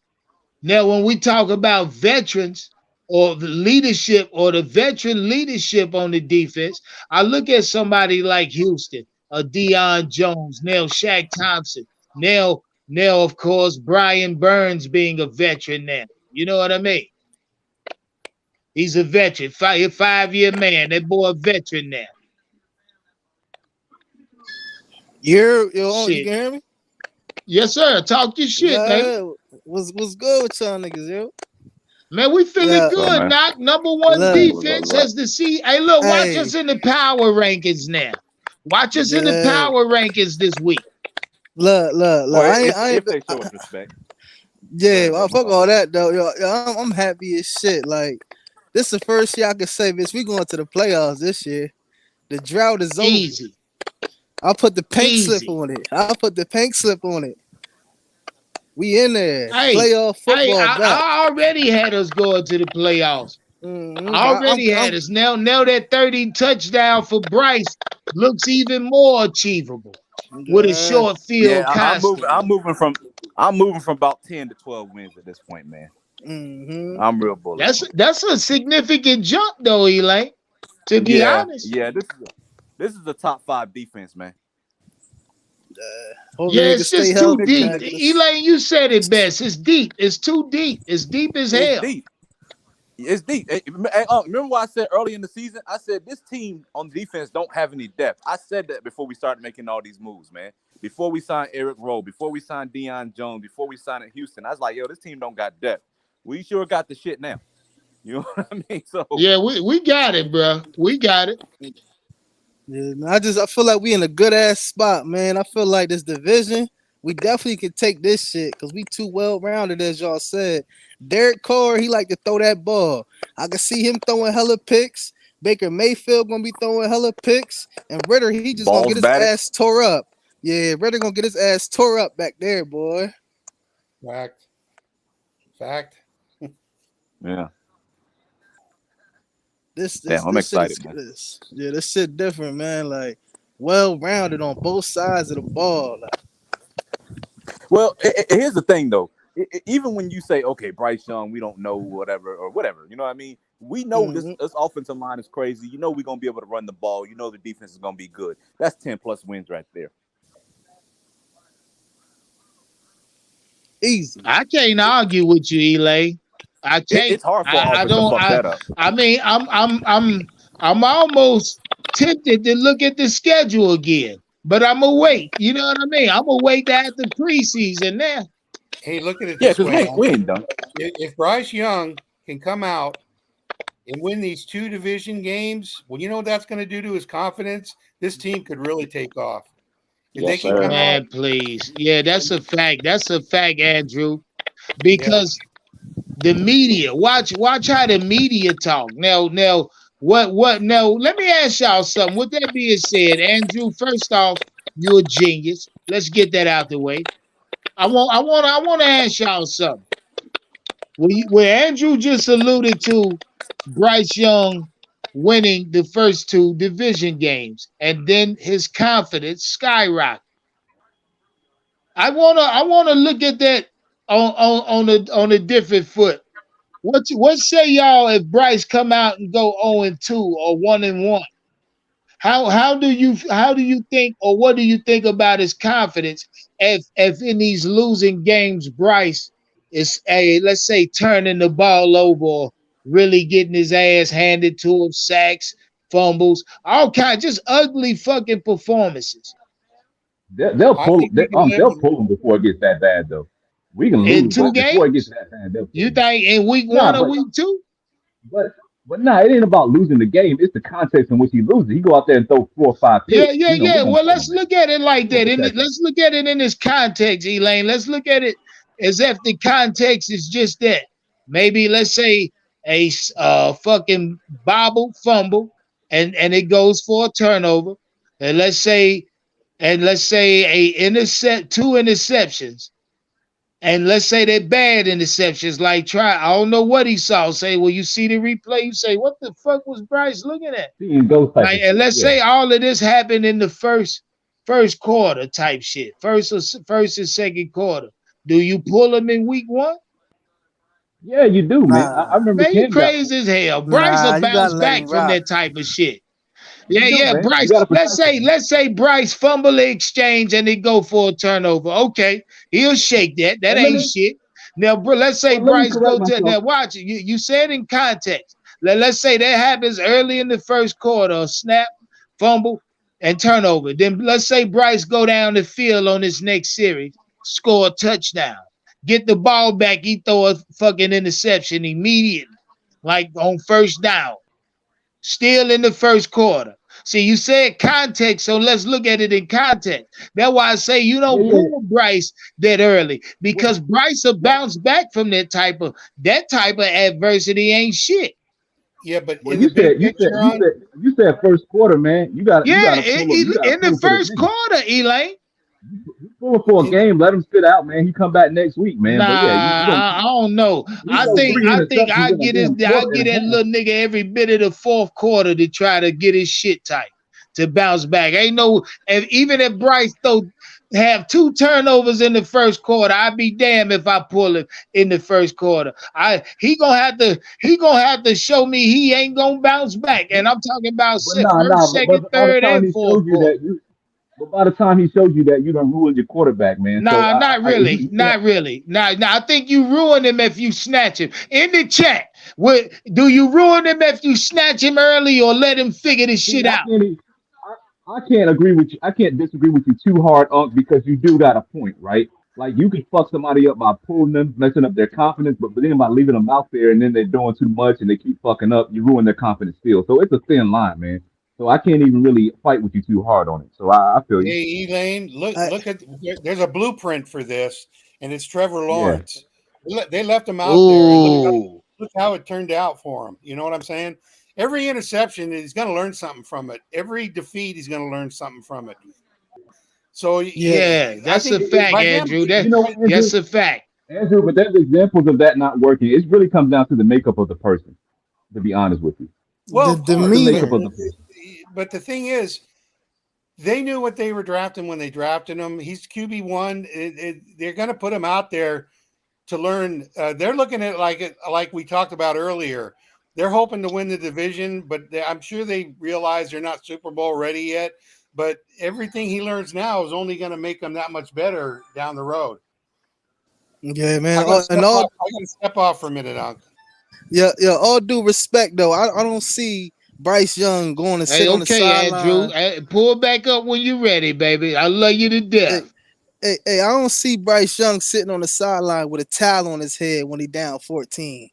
[SPEAKER 1] Now, when we talk about veterans or the leadership or the veteran leadership on the defense, I look at somebody like Houston, Deion Jones, now Shaq Thompson, now of course Brian Burns being a veteran now. You know what I mean? He's a veteran, 5-year man. That boy a veteran now.
[SPEAKER 7] You can hear me?
[SPEAKER 1] Yes, sir. Talk your shit, man.
[SPEAKER 7] What's good with y'all niggas, yo?
[SPEAKER 1] Man, we feeling good, Knock. Number 1 defense has to see. Hey, look, watch us in the power rankings now. Watch us in the power rankings this week.
[SPEAKER 7] Look. I ain't
[SPEAKER 2] show us respect.
[SPEAKER 7] Yeah, well, fuck all that though. Yo, I'm happy as shit. Like, this is the first year I can say, bitch, we going to the playoffs this year. The drought is over.
[SPEAKER 1] Easy.
[SPEAKER 7] I'll put the pink slip on it. We in there. Playoff football.
[SPEAKER 1] I already had us going to the playoffs. I already had us. Now that 30 touchdown for Bryce looks even more achievable with a short field.
[SPEAKER 2] I'm moving from about 10 to 12 wins at this point, man.
[SPEAKER 7] Mm-hmm.
[SPEAKER 2] I'm real bullish.
[SPEAKER 1] That's a significant jump, though, Elaine. To be honest.
[SPEAKER 2] Yeah, this is the top 5 defense, man.
[SPEAKER 1] Yeah,
[SPEAKER 7] they can
[SPEAKER 1] it's
[SPEAKER 7] stay
[SPEAKER 1] just too
[SPEAKER 7] healthy,
[SPEAKER 1] deep.
[SPEAKER 7] man.
[SPEAKER 1] Elaine, you said it best. It's deep. It's too deep. It's deep as hell.
[SPEAKER 2] It's deep. It's deep. Remember what I said early in the season? I said this team on defense don't have any depth. I said that before we started making all these moves, man. Before we signed Eric Rowe, before we signed Deion Jones, before we signed Houston, I was like, yo, this team don't got depth. We sure got the shit now. You know what I mean? So
[SPEAKER 1] yeah, we got it, bro. We got it.
[SPEAKER 7] Yeah, man, I feel like we in a good ass spot, man. I feel like this division, we definitely can take this shit because we too well rounded, as y'all said. Derek Carr, he like to throw that ball. I can see him throwing hella picks. Baker Mayfield gonna be throwing hella picks, and Ritter, he just gonna get his ass tore up. Yeah, Ritter gonna get his ass tore up back there, boy.
[SPEAKER 5] Fact.
[SPEAKER 2] Yeah.
[SPEAKER 7] I'm
[SPEAKER 2] excited, man.
[SPEAKER 7] This shit different, man. Like, well rounded on both sides of the ball. Like.
[SPEAKER 2] Well, here's the thing, though. Even when you say, okay, Bryce Young, we don't know whatever, you know what I mean? We know this offensive line is crazy. You know we're going to be able to run the ball. You know the defense is going to be good. That's 10-plus wins right there.
[SPEAKER 7] Easy.
[SPEAKER 1] I can't argue with you, Elaine. I can't.
[SPEAKER 2] It's hard for offense to fuck that up.
[SPEAKER 1] I mean, I'm almost tempted to look at the schedule again, but I'm gonna wait. You know what I mean? I'm gonna wait to have the preseason now.
[SPEAKER 5] Hey, look at it this way.
[SPEAKER 2] We ain't done.
[SPEAKER 5] If Bryce Young can come out and win these 2 division games, well, you know what that's going to do to his confidence? This team could really take off. If they can come out,
[SPEAKER 1] please. Yeah, that's a fact. That's a fact, Andrew. Because the media, watch how the media talk. Now, what now, let me ask y'all something. With that being said, Andrew, first off, you're a genius. Let's get that out the way. I want to ask y'all something. Where Andrew just alluded to Bryce Young winning the first 2 division games, and then his confidence skyrocket. I wanna look at that on a different foot. What say y'all if Bryce come out and go 0-2 or 1-1? How do you think, or what do you think about his confidence if in these losing games Bryce is let's say turning the ball over, or really getting his ass handed to him, sacks, fumbles, all kinds, just ugly fucking performances.
[SPEAKER 8] They'll pull them before it gets that bad, though. We can lose,
[SPEAKER 1] in 2 games
[SPEAKER 8] before it gets that bad.
[SPEAKER 1] You think in week 1 or week 2?
[SPEAKER 8] But it ain't about losing the game. It's the context in which he loses. He go out there and throw 4 or 5 picks.
[SPEAKER 1] Yeah. Well, let's look at it like that. Let's look at it in this context, Elaine. Let's look at it as if the context is just that. Maybe let's say a fucking bobble fumble, and it goes for a turnover, and let's say a 2 interceptions. And let's say they're bad interceptions, like I don't know what he saw. Say, well, you see the replay, you say, what the fuck was Bryce looking at? And let's say all of this happened in the first quarter type shit, first and second quarter. Do you pull him in week 1?
[SPEAKER 8] Yeah, you do, man. I remember.
[SPEAKER 1] Man, you crazy as hell. Bryce will bounce back from that type of shit. Yeah, Bryce. Let's say Bryce fumble the exchange and they go for a turnover. Okay, he'll shake that. That ain't shit. Now, let's say Bryce go to now. Watch it. You said in context. Let's say that happens early in the first quarter. Snap, fumble, and turnover. Then let's say Bryce go down the field on this next series, score a touchdown, get the ball back. He throw a fucking interception immediately, like on first down. Still in the first quarter. See, you said context, so let's look at it in context. That's why I say you don't pull Bryce that early, because Bryce will bounce back from that type of adversity. Ain't shit.
[SPEAKER 5] Yeah, but
[SPEAKER 8] you said first quarter, man. You got in
[SPEAKER 1] the first quarter, Elaine.
[SPEAKER 8] You pull him for a game, let him sit out, man. He come back next week, man.
[SPEAKER 1] Nah,
[SPEAKER 8] but yeah,
[SPEAKER 1] I don't know. I think I get that little nigga every bit of the fourth quarter to try to get his shit tight, to bounce back. Ain't no, even if Bryce throw have 2 turnovers in the first quarter. I'd be damned if I pull him in the first quarter. He gonna have to show me he ain't gonna bounce back. And I'm talking about
[SPEAKER 8] But nah.
[SPEAKER 1] first, second,
[SPEAKER 8] But by the
[SPEAKER 1] third,
[SPEAKER 8] time
[SPEAKER 1] and
[SPEAKER 8] he
[SPEAKER 1] fourth
[SPEAKER 8] shows you
[SPEAKER 1] quarter.
[SPEAKER 8] that but by the time he shows you that, you done ruined your quarterback, man. So
[SPEAKER 1] Nah, not really.
[SPEAKER 8] he can't.
[SPEAKER 1] Not really. Nah, I think you ruin him if you snatch him. In the chat, do you ruin him if you snatch him early or let him figure this
[SPEAKER 8] See,
[SPEAKER 1] shit out?
[SPEAKER 8] I can't agree with you. I can't disagree with you too hard, Unc, because you do got a point, right? Like you can fuck somebody up by pulling them, messing up their confidence, but then by leaving them out there and then they're doing too much and they keep fucking up, you ruin their confidence still. So it's a thin line, man. So I can't even really fight with you too hard on it. So I feel you.
[SPEAKER 5] Hey, Elaine, look at there's a blueprint for this, and it's Trevor
[SPEAKER 8] Yeah.
[SPEAKER 5] Lawrence. They left him out there, and look how it turned out for him. You know what I'm saying? Every interception, he's going to learn something from it. Every defeat, he's going to learn something from it. So
[SPEAKER 1] yeah, that's a fact, Andrew. That's a fact.
[SPEAKER 8] Andrew, but there's examples of that not working. It really comes down to the makeup of the person, to be honest with you.
[SPEAKER 5] Well,
[SPEAKER 7] the demeanor.
[SPEAKER 5] But the thing is, they knew what they were drafting when they drafted him. He's QB1. They're going to put him out there to learn. They're looking at like we talked about earlier. They're hoping to win the division, but I'm sure they realize they're not Super Bowl ready yet. But everything he learns now is only going to make him that much better down the road.
[SPEAKER 7] Yeah, man.
[SPEAKER 5] I got to step off for a minute, Unc.
[SPEAKER 7] Yeah. All due respect, though, I don't see Bryce Young going to sit on the sideline.
[SPEAKER 1] Andrew, pull back up when you're ready, baby. I love you to death.
[SPEAKER 7] Hey, I don't see Bryce Young sitting on the sideline with a towel on his head when he down 14.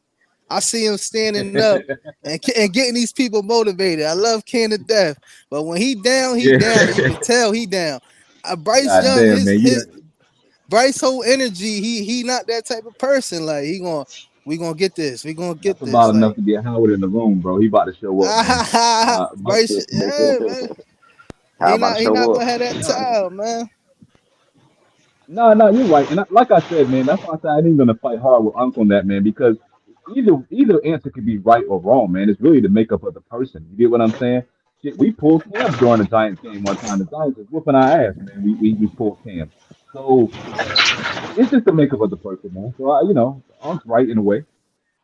[SPEAKER 7] I see him standing up and getting these people motivated. I love Ken to death, but when he down, he down. You can tell he down. Bryce Young, Bryce whole energy. He not that type of person. Like we gonna get this. We gonna get
[SPEAKER 8] That's
[SPEAKER 7] this.
[SPEAKER 8] about enough to get Howard in the room, bro. He about to show up.
[SPEAKER 7] Bryce, yeah, man. He not gonna have that towel, man.
[SPEAKER 8] No, you're right. And like I said, man, that's why I said I ain't gonna fight hard with Uncle on that, man, because either answer could be right or wrong, man. It's really the makeup of the person. You get what I'm saying? Shit, we pulled Cam during the Giants game one time. The Giants was whooping our ass, man. We pulled Cam. So it's just the makeup of the person, man. So Unc's right in a way.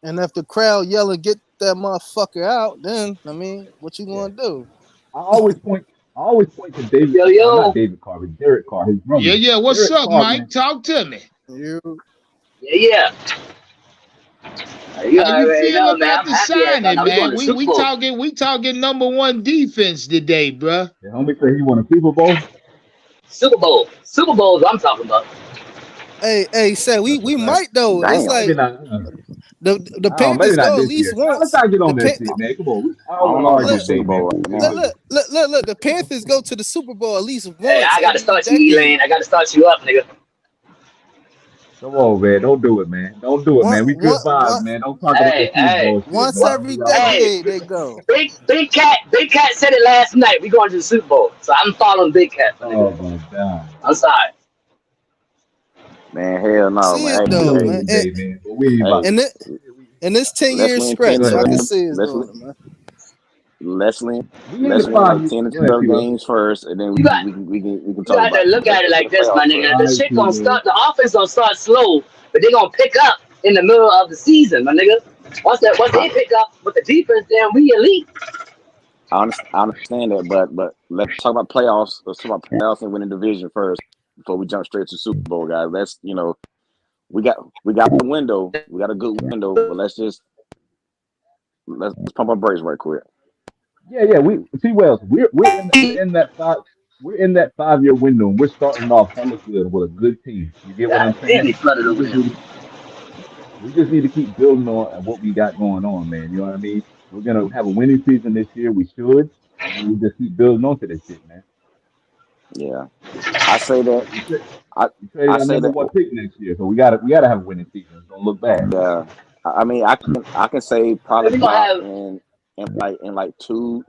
[SPEAKER 7] And if the crowd yelling, "Get that motherfucker out," then I mean, what you gonna do?
[SPEAKER 8] I always point to David. Not David Carr, but Derek Carr, his brother.
[SPEAKER 1] Yeah. What's
[SPEAKER 8] Derek
[SPEAKER 1] up,
[SPEAKER 8] Carr,
[SPEAKER 1] Mike?
[SPEAKER 8] Man.
[SPEAKER 1] Talk to me.
[SPEAKER 9] Yeah.
[SPEAKER 1] How you feel about the signing, man? We talking number 1 defense today, bro.
[SPEAKER 8] The homie said he won a Super Bowl.
[SPEAKER 9] Super Bowls I'm talking about.
[SPEAKER 7] Hey, say we might though.
[SPEAKER 6] Damn.
[SPEAKER 7] It's like the Panthers go at least once.
[SPEAKER 8] Let's not get on that shit, man. Come on. I don't want to argue today, man.
[SPEAKER 7] Look, the Panthers go to the Super Bowl at least once.
[SPEAKER 9] Hey, I got to start you, Elaine. I got to start you up, nigga.
[SPEAKER 8] Come on, man. Don't do it, man. Don't do it, man. We good vibes, man. Don't talk about the Super Bowl.
[SPEAKER 7] Once every decade they go.
[SPEAKER 9] Big Cat said it last night. We going to the Super Bowl, so I'm following Big Cat.
[SPEAKER 8] Oh my God.
[SPEAKER 9] I'm sorry.
[SPEAKER 6] Man, hell no,
[SPEAKER 7] see
[SPEAKER 6] man.
[SPEAKER 7] It though, man. And this 10-year stretch, I can see it's doing it, man.
[SPEAKER 6] Let's win like 10 to 12 games first, and then we can talk about it.
[SPEAKER 9] You got to look at it like this, my nigga. The shit gonna start. The offense gonna start slow, but they gonna pick up in the middle of the season, my nigga. Once they pick up with the defense, then we elite.
[SPEAKER 6] I understand that, but let's talk about playoffs. Let's talk about playoffs and winning division first before we jump straight to Super Bowl, guys. Let's we got the window. We got a good window, but let's pump our brakes right quick.
[SPEAKER 8] Yeah. We're in that 5-year window, and we're starting off hella good with a good team. You get what I'm saying? We just need to keep building on what we got going on, man. You know what I mean? We're gonna have a winning season this year. We should, and we just keep building on to this shit, man.
[SPEAKER 6] Yeah, I say that. I say
[SPEAKER 8] number 1 pick next year, so we gotta have a winning season. Don't look bad.
[SPEAKER 6] Yeah, I mean, I can say probably in like 2-3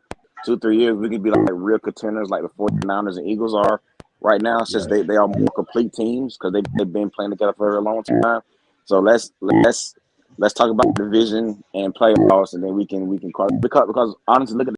[SPEAKER 6] years we could be like real contenders like the 49ers and Eagles are right now, since they are more complete teams because they've been playing together for a long time. So let's talk about division and playoffs, and then we can because honestly, look at